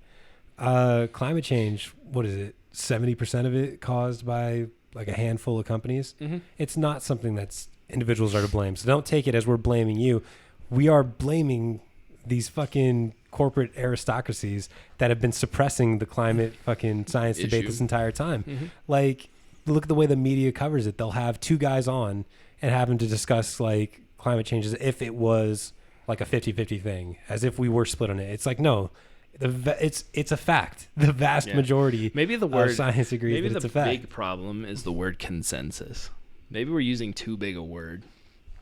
Climate change, what is it? 70% of it caused by, like, a handful of companies. Mm-hmm. It's not something that's individuals are to blame. So don't take it as we're blaming you. We are blaming these fucking corporate aristocracies that have been suppressing the climate fucking science debate this entire time. Mm-hmm. Like, look at the way the media covers it. They'll have two guys on and have them to discuss like climate change as if it was like a 50-50 thing, as if we were split on it. It's like, no, it's a fact. The vast majority maybe the word of science agrees that it's a fact. Maybe the big problem is the word consensus. Maybe we're using too big a word.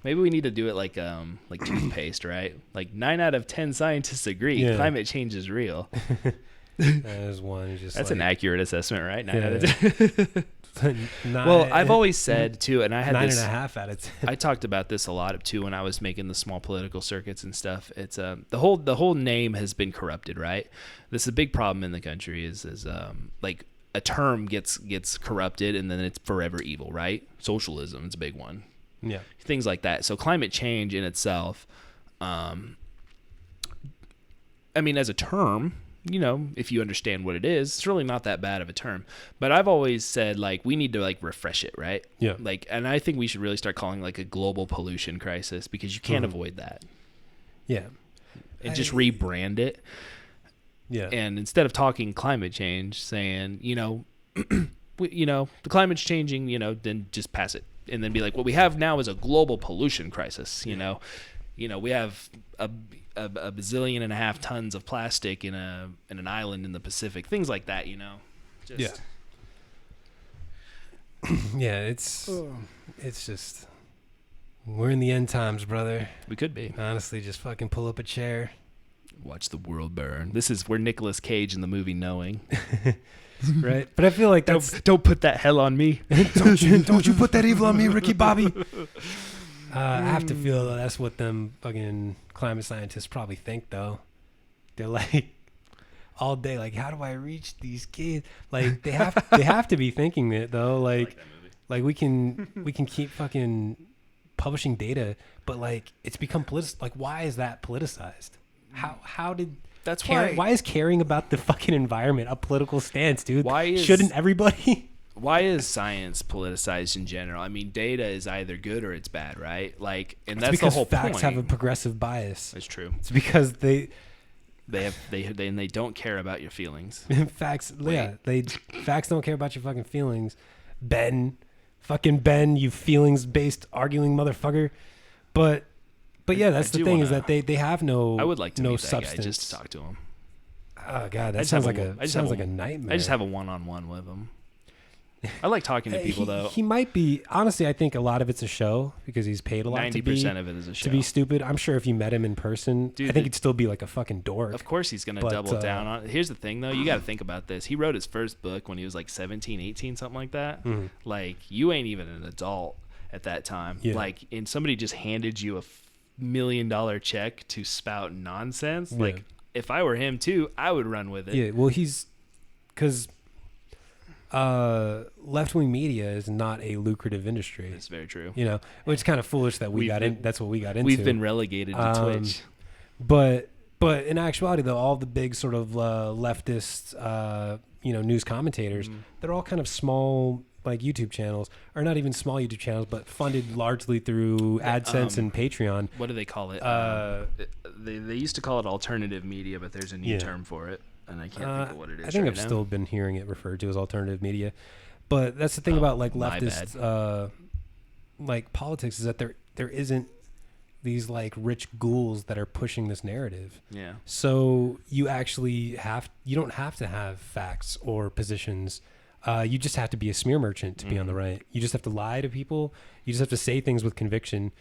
Maybe we need to do it like toothpaste, right? Like 9 out of 10 scientists agree climate change is real. There's one. That's an accurate assessment, right? 9 out of 10. Well, I've always said too, and I had 9.5 out of 10. I talked about this a lot too when I was making the small political circuits and stuff. It's the whole name has been corrupted, right? This is a big problem in the country. Is like a term gets corrupted and then it's forever evil, right? Socialism is a big one. Yeah. Things like that. So climate change in itself, I mean, as a term, if you understand what it is, it's really not that bad of a term. But I've always said, like, we need to, like, refresh it, right? Yeah. Like, and I think we should really start calling, like, a global pollution crisis because you can't avoid that. Yeah. And just rebrand it. Yeah. And instead of talking climate change, saying, the climate's changing, then just pass it. And then be like, what we have now is a global pollution crisis. We have a bazillion and a half tons of plastic in an island in the Pacific. Things like that, Just... Yeah, it's just we're in the end times, brother. We could be. Honestly, just fucking pull up a chair. Watch the world burn. We're Nicolas Cage in the movie Knowing. Right? But I feel like don't put that hell on me. don't you put that evil on me, Ricky Bobby. I have to feel that's what them fucking climate scientists probably think, though. They're like all day, like, how do I reach these kids? Like they have to be thinking it though. Like Like we can keep fucking publishing data, but like it's become like why is that politicized? How did that's why is caring about the fucking environment a political stance, dude? Why shouldn't everybody? Why is science politicized in general? I mean, data is either good or it's bad, right? Like, and that's the whole point. Facts have a progressive bias. That's true. It's because they don't care about your feelings. Facts, yeah, facts don't care about your fucking feelings. Ben, you feelings-based arguing motherfucker. But yeah, that's the thing is that they have no. I would like to meet that substance. guy just to talk to him. Oh god, that sounds like a nightmare. I just have a one-on-one with him. I like talking to people though. He might be honestly. I think a lot of it's a show because he's paid a lot. 90% of it is a show to be stupid. I'm sure if you met him in person, dude, I think he'd still be like a fucking dork. Of course, he's gonna double down on. Here's the thing though, you got to think about this. He wrote his first book when he was like 17, 18, something like that. Mm-hmm. Like you ain't even an adult at that time. Yeah. Like, and somebody just handed you a $1 million check to spout nonsense. Yeah. Like, if I were him too, I would run with it. Yeah. Well, because. Left-wing media is not a lucrative industry. That's very true. You know, which is kind of foolish that that's what we got into. We've been relegated to Twitch. But in actuality, though, all the big sort of leftist, news commentators, they're all kind of small, like YouTube channels, or not even small YouTube channels, but funded largely through AdSense and Patreon. What do they call it? They used to call it alternative media, but there's a new term for it. And I can't think of what it is. I think I've still been hearing it referred to as alternative media, but that's the thing about like leftist, like politics is that there isn't these like rich ghouls that are pushing this narrative. Yeah. So you don't have to have facts or positions. You just have to be a smear merchant to be on the right. You just have to lie to people. You just have to say things with conviction,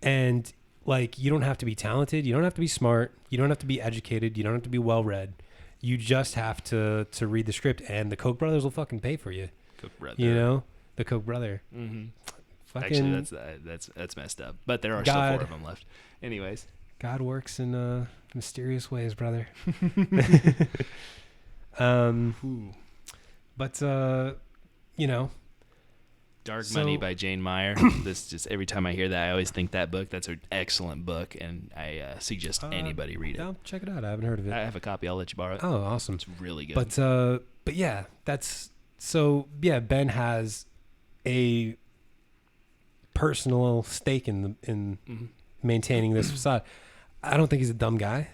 and like you don't have to be talented. You don't have to be smart. You don't have to be educated. You don't have to be well read. You just have to read the script, and the Koch brothers will fucking pay for you. Koch brother, you know, the Koch brother. Mm-hmm. Actually, that's messed up. But there are still 4 of them left. Anyways, God works in mysterious ways, brother. But Dark Money by Jane Meyer. This just every time I hear that, I always think that book. That's an excellent book, and I suggest anybody read it. I'll check it out. I haven't heard of it. I have a copy. I'll let you borrow it. Oh, awesome! It's really good. But yeah, Ben has a personal stake in maintaining this facade. I don't think he's a dumb guy.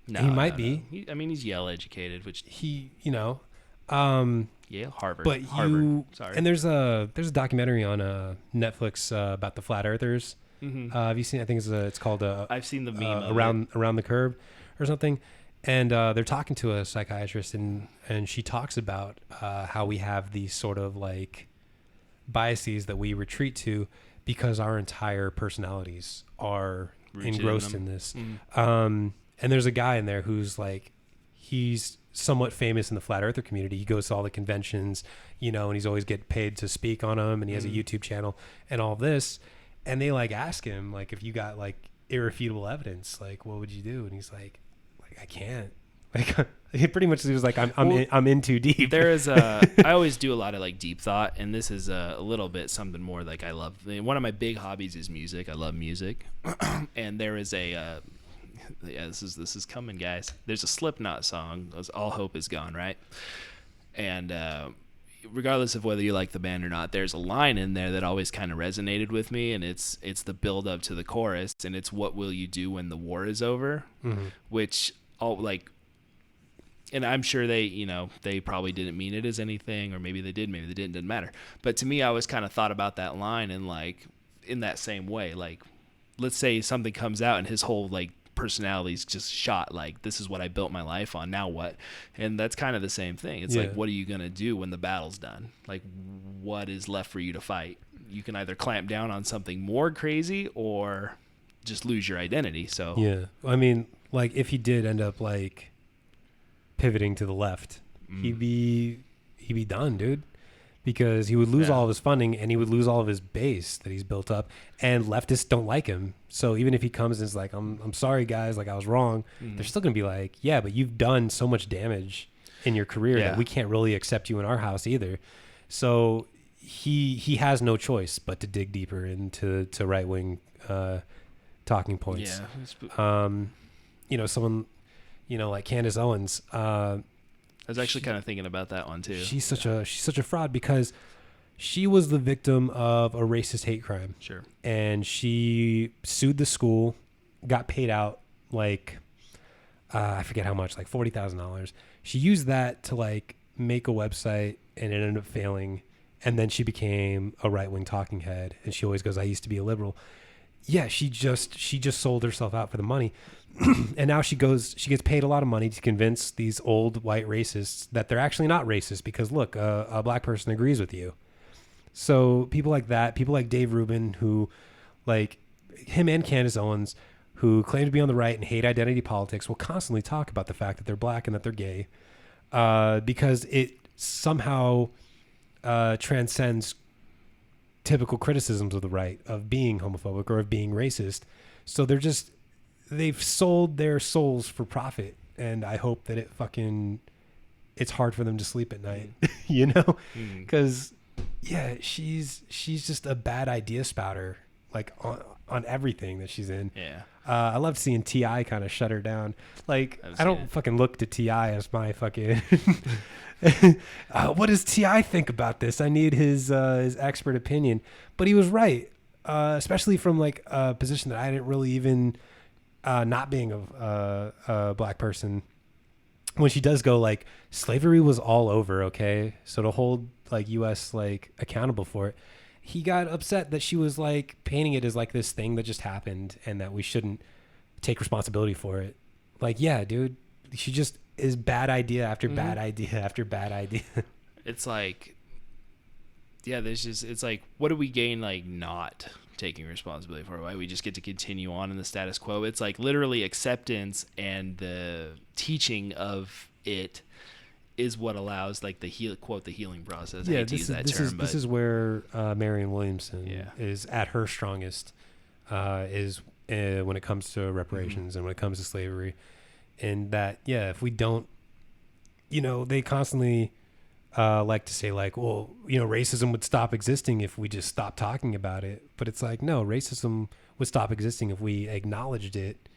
No, he might be. He's Yale educated, which Yale, Harvard. But Harvard. Sorry. And there's a documentary on Netflix about the flat earthers. Mm-hmm. Have you seen? I think it's called. I've seen the meme around the curve, or something. And they're talking to a psychiatrist, and she talks about how we have these sort of like biases that we retreat to because our entire personalities are engrossed in this. Mm-hmm. And there's a guy in there who's like, he's somewhat famous in the flat earther community. He goes to all the conventions, and he's always get paid to speak on them, and he has a YouTube channel and all this. And they like ask him, like, if you got like irrefutable evidence, like, what would you do? And he's like I can't. Like, he pretty much was like, I'm in too deep. There is I always do a lot of like deep thought, and this is a little bit something more like I love. One of my big hobbies is music. I love music, and there is a this is coming, guys. There's a Slipknot song. All Hope Is Gone, right? And regardless of whether you like the band or not, there's a line in there that always kind of resonated with me, and it's the build up to the chorus, and it's "What will you do when the war is over?" Mm-hmm. Which all like. And I'm sure they probably didn't mean it as anything, or maybe they did, maybe they didn't, doesn't matter. But to me, I always kind of thought about that line and like in that same way, like let's say something comes out and his whole like personality's just shot, like this is what I built my life on, now what? And that's kind of the same thing. It's like, what are you going to do when the battle's done? Like what is left for you to fight? You can either clamp down on something more crazy or just lose your identity. So yeah, I mean, like if he did end up like pivoting to the left, he'd be done, dude, because he would lose all of his funding and he would lose all of his base that he's built up, and leftists don't like him. So even if he comes and is like, I'm sorry guys, like I was wrong, they're still gonna be like, yeah, but you've done so much damage in your career that we can't really accept you in our house either. So he has no choice but to dig deeper into right wing talking points. Yeah. Someone like Candace Owens. I was actually kind of thinking about that one too. She's such a fraud because she was the victim of a racist hate crime. Sure. And she sued the school, got paid out like I forget how much, like $40,000. She used that to like make a website, and it ended up failing. And then she became a right-wing talking head, and she always goes, "I used to be a liberal." Yeah, she just sold herself out for the money. And now she gets paid a lot of money to convince these old white racists that they're actually not racist because look, a black person agrees with you. So people like that, people like Dave Rubin, who like him and Candace Owens, who claim to be on the right and hate identity politics, will constantly talk about the fact that they're black and that they're gay because it somehow transcends typical criticisms of the right of being homophobic or of being racist. So they've sold their souls for profit, and I hope that it's hard for them to sleep at night, because yeah, she's just a bad idea spouter, like on everything that she's in. Yeah. I loved seeing T.I. kind of shut her down. Like, I don't fucking look to T.I. as my fucking what does T.I. think about this? I need his expert opinion. But he was right, especially from like a position that I didn't really even, not being a black person. When she does go like, slavery was all over, okay? So to hold like U.S. like accountable for it, he got upset that she was like painting it as like this thing that just happened and that we shouldn't take responsibility for it. Like, yeah, dude, she just is bad idea after bad idea after bad idea. It's like, yeah, it's like, what do we gain like not taking responsibility for? Why we just get to continue on in the status quo? It's like literally acceptance and the teaching of it is what allows like the healing process. Yeah, this is where Marianne Williamson is at her strongest, is when it comes to reparations and when it comes to slavery, and that if we don't, they constantly like to say like, well, racism would stop existing if we just stopped talking about it, but it's like, no, racism would stop existing if we acknowledged it.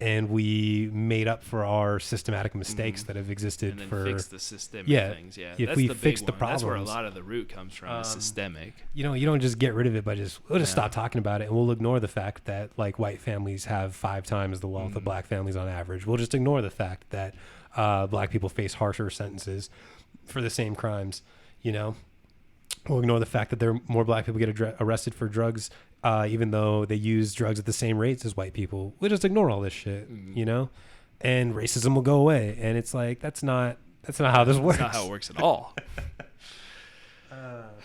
And we made up for our systematic mistakes that have existed and then for fix the systemic things. Yeah, if we fix the problems, that's where a lot of the root comes from. Is systemic. You don't just get rid of it by we'll just stop talking about it, and we'll ignore the fact that like white families have 5 times the wealth of black families on average. We'll just ignore the fact that black people face harsher sentences for the same crimes. We'll ignore the fact that more black people get arrested for drugs. Even though they use drugs at the same rates as white people, we'll just ignore all this shit, and racism will go away. And it's like, that's not how this works. That's not how it works at all.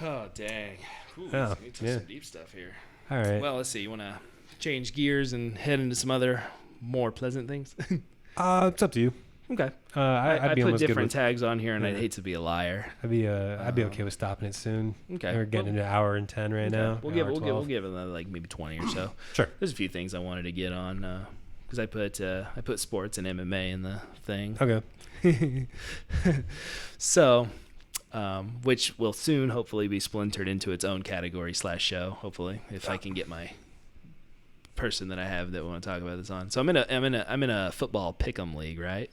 Oh, dang. Ooh, we took some deep stuff here. All right. Well, let's see. You want to change gears and head into some other more pleasant things? It's up to you. Okay. I'd be put almost different tags on here, and I'd hate to be a liar. I'd be okay with stopping it soon. Okay. We're getting into an hour and 10 right now. We'll give it another like maybe 20 or so. Sure. There's a few things I wanted to get on because I put sports and MMA in the thing. Okay. So, which will soon hopefully be splintered into its own category / show. Hopefully, if I can get my person that I have that want to talk about this on. So I'm in a football pick'em league, right?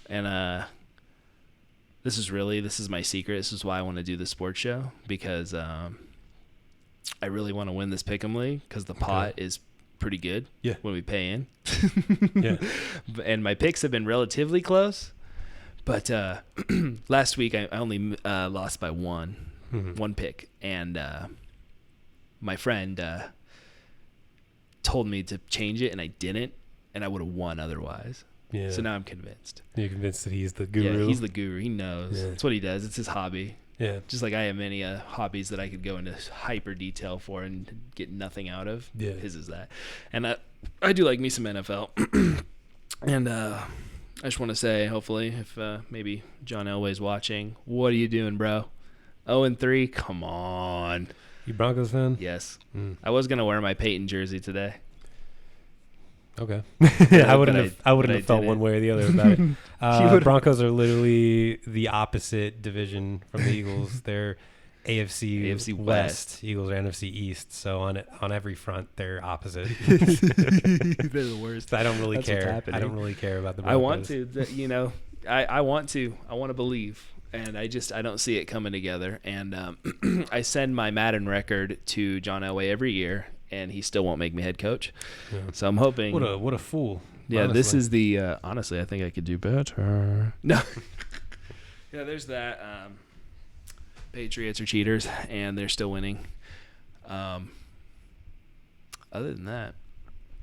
And this is my secret. This is why I want to do the sports show, because I really want to win this pick'em league because the pot is pretty good when we pay in. Yeah. And my picks have been relatively close, but last week I only lost by one pick, and my friend told me to change it, and I didn't, and I would have won otherwise. Yeah. So now I'm convinced. You're convinced that he's the guru? Yeah, he's the guru. He knows. Yeah. That's what he does. It's his hobby. Yeah. Just like I have many hobbies that I could go into hyper detail for and get nothing out of. Yeah. His is that. And I do like me some NFL. And I just want to say, hopefully, if maybe John Elway's watching, what are you doing, bro? 0-3? Come on. You Broncos fan? Yes. I was going to wear my Peyton jersey today. Okay. I wouldn't have felt one way or the other about it. Broncos are literally the opposite division from the Eagles. They're AFC West. Eagles are NFC East. So on every front, they're opposite. They're the worst. I don't really care. I don't really care about the Broncos. I want to. I want to. I want to believe. And I don't see it coming together. And I send my Madden record to John Elway every year, and he still won't make me head coach. Yeah. So I'm hoping. What a fool. Yeah, honestly. This is the honestly, I think I could do better. No. Yeah, there's that. Patriots are cheaters, and they're still winning. Other than that,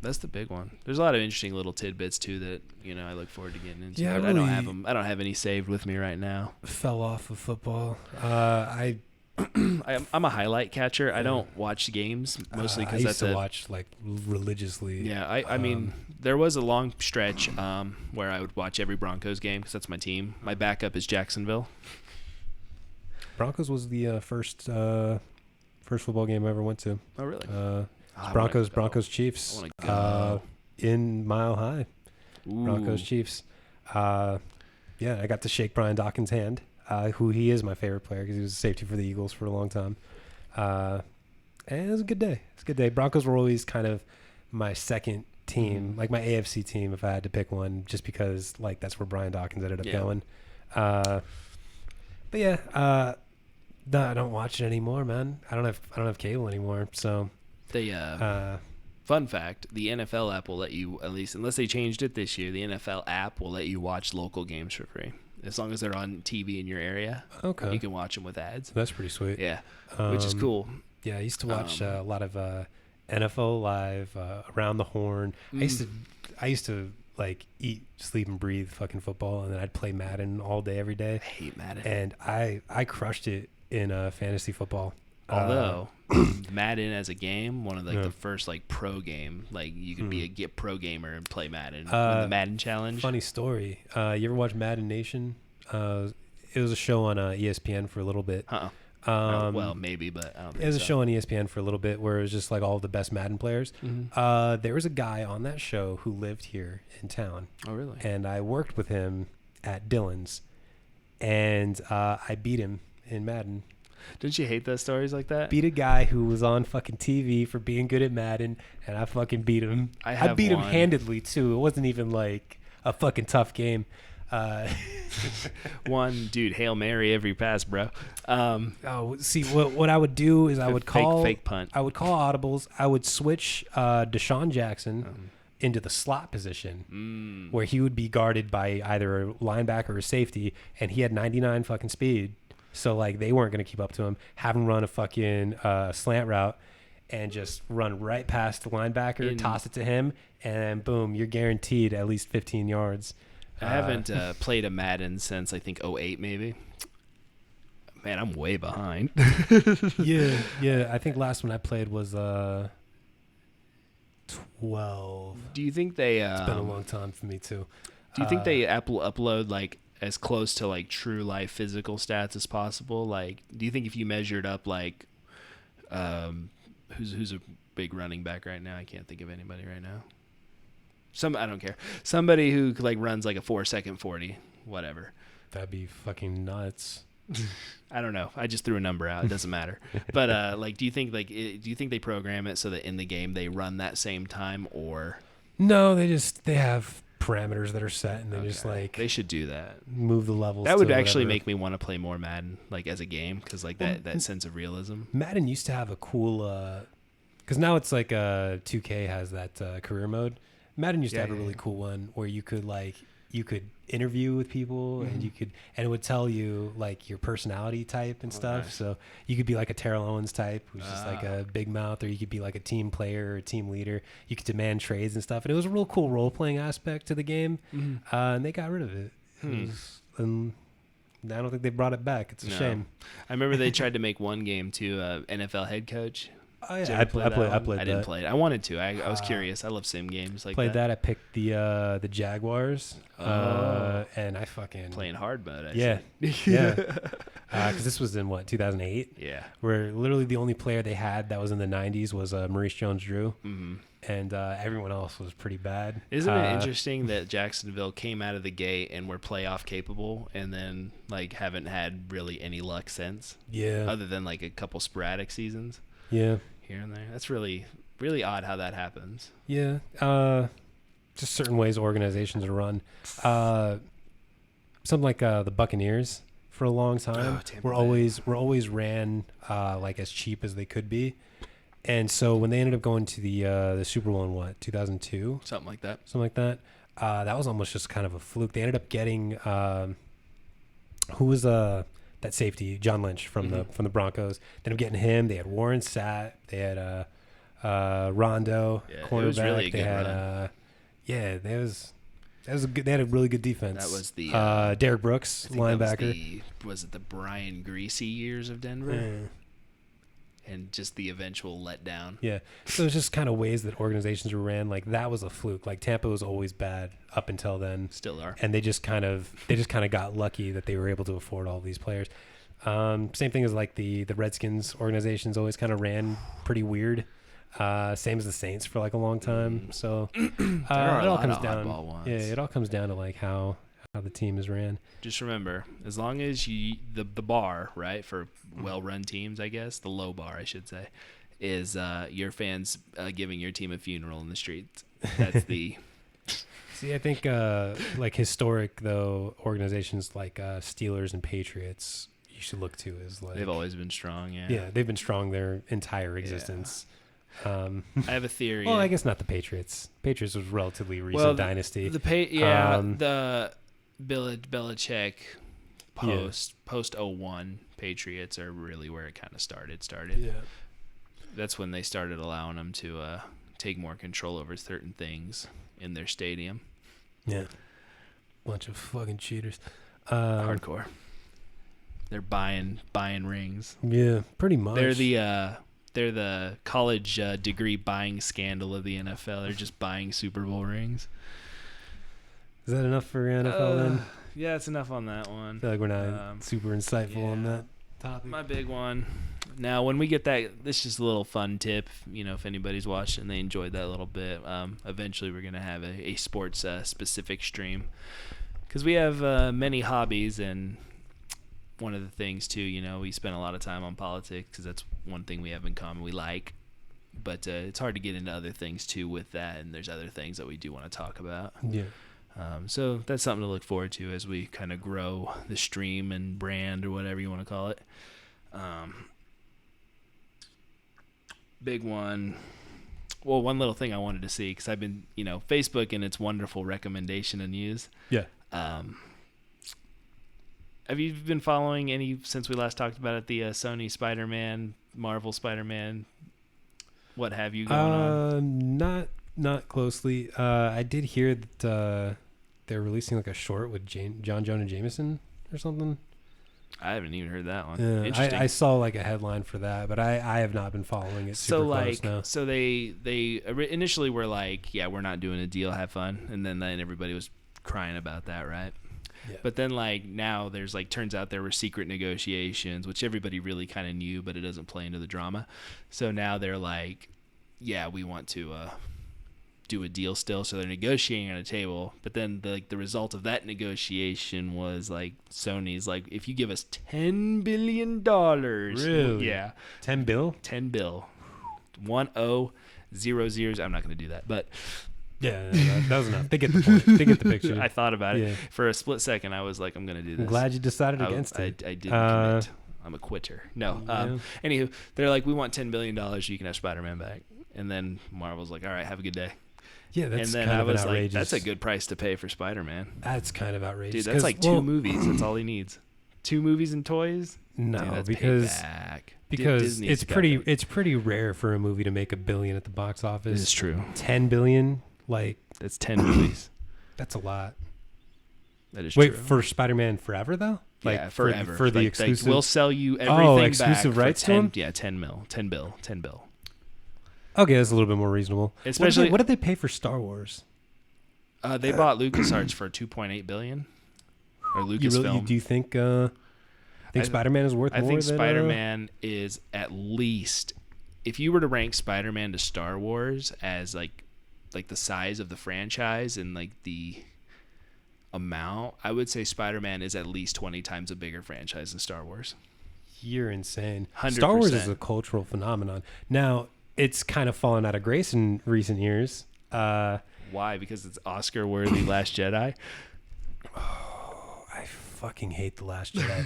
that's the big one. There's a lot of interesting little tidbits too that I look forward to getting into. Yeah, I don't have them. I don't have any saved with me right now. Fell off of football. I'm a highlight catcher. I don't watch games mostly because I used to watch like religiously. Yeah, I mean, there was a long stretch where I would watch every Broncos game because that's my team. My backup is Jacksonville. Broncos was the first football game I ever went to. Oh, really? Broncos Chiefs in Mile High. Ooh. Broncos Chiefs. Yeah, I got to shake Brian Dawkins' hand. Who he is my favorite player because he was a safety for the Eagles for a long time. And it was a good day. It's a good day. Broncos were always kind of my second team, like my AFC team if I had to pick one, just because like that's where Brian Dawkins ended up going. But yeah, no, I don't watch it anymore, man. I don't have cable anymore. So fun fact, the NFL app will let you, at least unless they changed it this year, the NFL app will let you watch local games for free. As long as they're on TV in your area, you can watch them with ads. That's pretty sweet. Yeah, which is cool. Yeah, I used to watch a lot of NFL Live, Around the Horn. I used to like eat, sleep, and breathe fucking football, and then I'd play Madden all day, every day. I hate Madden. And I crushed it in fantasy football. Although Madden as a game, one of the first like pro game, like you could be a pro gamer and play Madden. The Madden Challenge. Funny story. You ever watch Madden Nation? It was a show on ESPN for a little bit. Well, maybe, but I don't think it was a show on ESPN for a little bit where it was just like all of the best Madden players. Mm-hmm. There was a guy on that show who lived here in town. Oh, really? And I worked with him at Dillon's, and I beat him in Madden. Didn't you hate those stories like that? Beat a guy who was on fucking TV for being good at Madden, and I fucking beat him. I beat him handedly, too. It wasn't even like a fucking tough game. One dude, Hail Mary every pass, bro. See, what I would do is I would call fake punt. I would call audibles. I would switch Deshaun Jackson into the slot position, where he would be guarded by either a linebacker or a safety, and he had 99 fucking speed. So like they weren't going to keep up to him. Have him run a fucking slant route and just run right past the linebacker, toss it to him, and boom, you're guaranteed at least 15 yards. I haven't played a Madden since I think 2008 maybe. Man, I'm way behind. Yeah. I think last one I played was 12. Do you think they? It's been a long time for me too. Do you think they upload like as close to like true life physical stats as possible? Like, do you think if you measured up like, who's a big running back right now? I can't think of anybody right now. I don't care. Somebody who like runs like a 4-second 40, whatever. That'd be fucking nuts. I don't know. I just threw a number out. It doesn't matter. But like, do you think they program it so that in the game they run that same time or? No, they have parameters that are set, and they just like they should do that. Move the levels. That would actually make me want to play more Madden, like as a game, because like that sense of realism. Madden used to have a cool, because now it's like 2K has that career mode. Madden used to have a really cool one where you could interview with people, and it would tell you like your personality type and stuff. Nice. So you could be like a Terrell Owens type, who's just like a big mouth, or you could be like a team player or a team leader. You could demand trades and stuff, and it was a real cool role playing aspect to the game. And they got rid of it. And I don't think they brought it back. It's a shame. I remember they tried to make one game too, NFL head coach. Oh yeah, I played that. I didn't play it. I wanted to. I was curious. I love sim games like played that. I picked the Jaguars. And I fucking playing hard mode. Yeah. because this was in 2008. Yeah, where literally the only player they had that was in the 90s was Maurice Jones-Drew, and everyone else was pretty bad. Isn't it interesting that Jacksonville came out of the gate and were playoff capable, and then like haven't had really any luck since? Yeah, other than like a couple sporadic seasons. Yeah, here and there. That's really odd how that happens. Yeah, just certain ways organizations are run. Something like the Buccaneers for a long time were always ran like as cheap as they could be, and so when they ended up going to the Super Bowl in 2002, something like that, that was almost just kind of a fluke. They ended up getting who was that safety, John Lynch from the Broncos. They ended up getting him. They had Warren Sapp. They had Rondo, cornerback. It was really a good run. They had a really good defense. That was the Derrick Brooks, linebacker. Was it the Brian Greasy years of Denver? Yeah. And just the eventual letdown. Yeah. So it's just kind of ways that organizations were ran. Like that was a fluke. Like Tampa was always bad up until then. Still are. And they just kind of got lucky that they were able to afford all these players. Same thing as like the Redskins organizations always kind of ran pretty weird. Same as the Saints for like a long time. So it all comes down. Yeah, it all comes down to like how the team is ran. Just remember, as long as the bar, right, for well-run teams, I guess, the low bar, I should say, is your fans giving your team a funeral in the streets. That's the. See, I think like historic though organizations like Steelers and Patriots, you should look to is like they've always been strong. Yeah. Yeah, they've been strong their entire existence. Yeah. I have a theory. Well, I guess not the Patriots. Patriots was relatively recent dynasty. The Belichick post 01 Patriots are really where it kind of started. Yeah. That's when they started allowing them to take more control over certain things in their stadium. Yeah. Bunch of fucking cheaters. Hardcore. They're buying rings. Yeah, pretty much. They're the college degree buying scandal of the NFL. They're just buying Super Bowl rings. Is that enough for NFL then? Yeah, it's enough on that one. I feel like we're not super insightful on that topic. My big one. Now, when we get that, this is just a little fun tip. You know, if anybody's watching, they enjoyed that a little bit. Eventually, we're going to have a sports specific stream because we have many hobbies, and one of the things too, you know, we spend a lot of time on politics because that's one thing we have in common. We like, but it's hard to get into other things too with that, and there's other things that we do want to talk about. Yeah. So that's something to look forward to as we kind of grow the stream and brand or whatever you want to call it. Big one. Well, one little thing I wanted to see because I've been, you know, Facebook and its wonderful recommendation and news. Yeah. Have you been following any since we last talked about it? The Sony Spider-Man, Marvel Spider-Man, what have you going on? Not closely. I did hear that they're releasing like a short with John Jonah Jameson or something. I haven't even heard that one. Yeah, interesting. I saw like a headline for that, but I have not been following it super close now. So they initially were like, yeah, we're not doing a deal, have fun, and then everybody was crying about that, right? Yeah. But then like now there's like turns out there were secret negotiations, which everybody really kind of knew, but it doesn't play into the drama. So now they're like, yeah, we want to do a deal still. So they're negotiating on a table, but then the result of that negotiation was like Sony's like, if you give us $10 billion, really? Yeah, 10 bill, 10 bill, 1000. I'm not going to do that, but. Yeah, that was enough. They get the point. They get the picture. I thought about it. For a split second. I was like, I'm going to do this. I'm glad you decided against it. I didn't commit. I'm a quitter. No. Yeah. Anywho, they're like, we want $10 billion so you can have Spider-Man back. And then Marvel's like, all right, have a good day. Yeah, that's and then kind I of was outrageous. like, that's a good price to pay for Spider-Man. That's kind of outrageous. Dude, that's like 2 movies. That's all he needs. 2 movies and toys? No, Dude, because it's pretty rare for a movie to make $1 billion at the box office. It's true. 10 billion, like that's 10 movies. That's a lot. That is true. Wait, for Spider-Man Forever though? Like yeah, forever. For the like, exclusive. We'll sell you everything exclusive back rights for 10, to him? Yeah, 10 bill. Okay, that's a little bit more reasonable. Especially, what did they pay for Star Wars? They bought LucasArts for $2.8 billion. Or Lucasfilm. Do you think? Think Spider-Man is worth more than... I think Spider-Man is at least... If you were to rank Spider-Man to Star Wars as like the size of the franchise and like the amount, I would say Spider-Man is at least 20 times a bigger franchise than Star Wars. You're insane. 100%. Star Wars is a cultural phenomenon. Now, it's kind of fallen out of grace in recent years. Why? Because it's Oscar-worthy Last Jedi? Oh, I fucking hate The Last Jedi.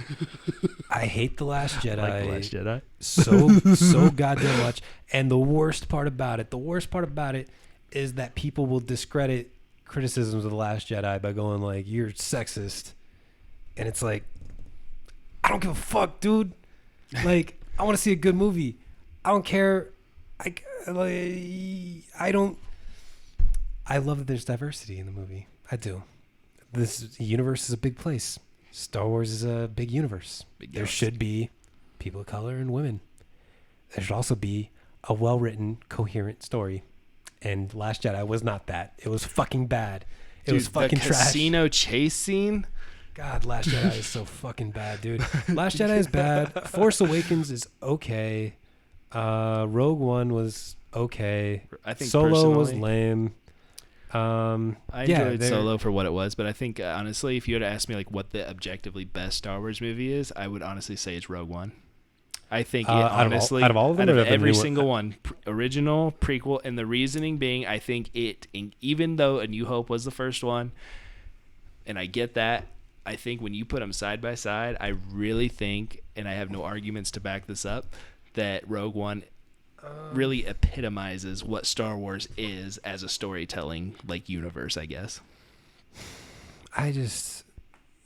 I hate The Last Jedi. Like The Last Jedi? So goddamn much. And the worst part about it is that people will discredit criticisms of The Last Jedi by going like, you're sexist. And it's like, I don't give a fuck, dude. Like, I want to see a good movie. I don't care. I love that there's diversity in the movie. I do. This universe is a big place. Star Wars is a big universe. There should be people of color and women. There should also be a well-written, coherent story. And Last Jedi was not that. It was fucking bad. It was fucking trash. The casino chase scene? God, Last Jedi is so fucking bad, dude. Last Jedi is bad. Force Awakens is okay. Rogue One was okay. I think Solo was lame. I enjoyed Solo for what it was, but I think honestly, if you had asked me like what the objectively best Star Wars movie is, I would honestly say it's Rogue One. I think it honestly, out of all of them, out of every single one, original, prequel, and the reasoning being, I think it, even though A New Hope was the first one, and I get that, I think when you put them side by side, I really think, and I have no arguments to back this up, that Rogue One really epitomizes what Star Wars is as a storytelling like universe, I guess.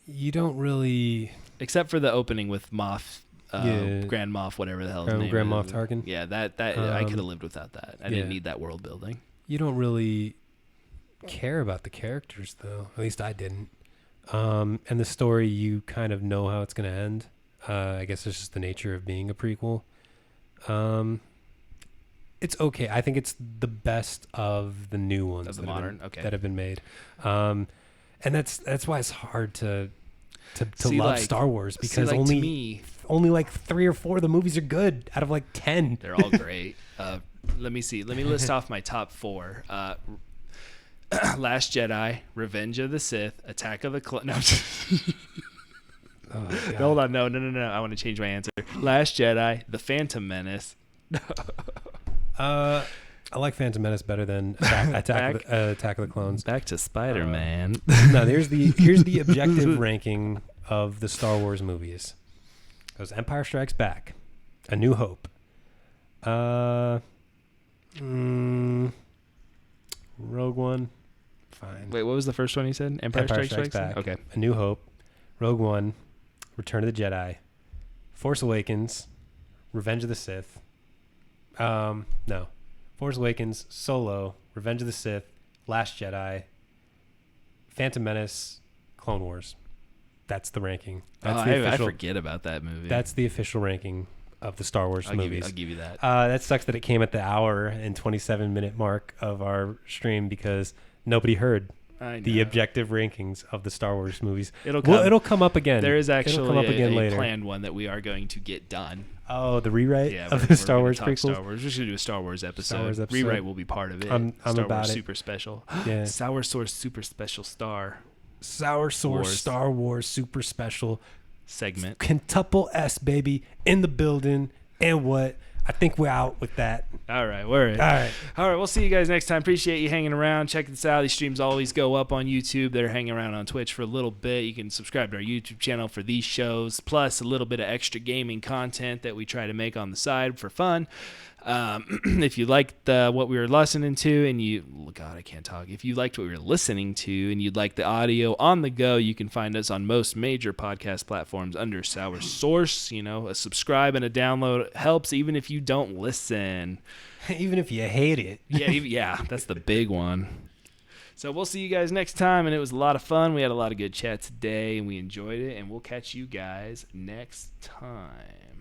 You don't really, except for the opening with Moff. Grand Moff, whatever the hell his name is. Grand Moff Tarkin. Yeah, that I could have lived without that. I didn't need that world building. You don't really care about the characters, though. At least I didn't. And the story, you kind of know how it's going to end. I guess it's just the nature of being a prequel. It's okay. I think it's the best of the new ones that have been made. And that's why it's hard to love Star Wars, because only like 3 or 4 of the movies are good out of like 10. They're all great. Let me see. Let me list off my top 4. Last Jedi, Revenge of the Sith, Attack of the Clones. No. Hold on. No. I want to change my answer. Last Jedi, The Phantom Menace. I like Phantom Menace better than Attack of the Clones. Back to Spider-Man. No, here's the objective ranking of the Star Wars movies. It goes Empire Strikes Back, A New Hope, Rogue One, fine. Wait, what was the first one you said? Empire Strikes Back? Okay. A New Hope, Rogue One, Return of the Jedi, Force Awakens, Revenge of the Sith. No. Force Awakens, Solo, Revenge of the Sith, Last Jedi, Phantom Menace, Clone Wars. That's the ranking. That's the official. I forget about that movie. That's the official ranking of the Star Wars movies. I'll give you that. That sucks that it came at the hour and 27-minute mark of our stream, because nobody heard the objective rankings of the Star Wars movies. It'll come up again. There is actually a planned one that we are going to get done. Oh, the rewrite of the Star Wars prequels? We're just going to do a Star Wars episode. Rewrite will be part of it. I'm Star about Wars it. Super Special. Yeah. Sour Source Super Special Star. Sour Source Star Wars Super Special segment. Quintuple S, baby, in the building. And what? I think we're out with that. All right, we're in. All right, we'll see you guys next time. Appreciate you hanging around. Check this out. These streams always go up on YouTube. They're hanging around on Twitch for a little bit. You can subscribe to our YouTube channel for these shows, plus a little bit of extra gaming content that we try to make on the side for fun. If you liked what we were listening to and I can't talk. If you liked what we were listening to and you'd like the audio on the go, you can find us on most major podcast platforms under Sour Source. A subscribe and a download helps, even if you don't listen. Even if you hate it. Yeah, that's the big one. So we'll see you guys next time, and it was a lot of fun. We had a lot of good chat today, and we enjoyed it, and we'll catch you guys next time.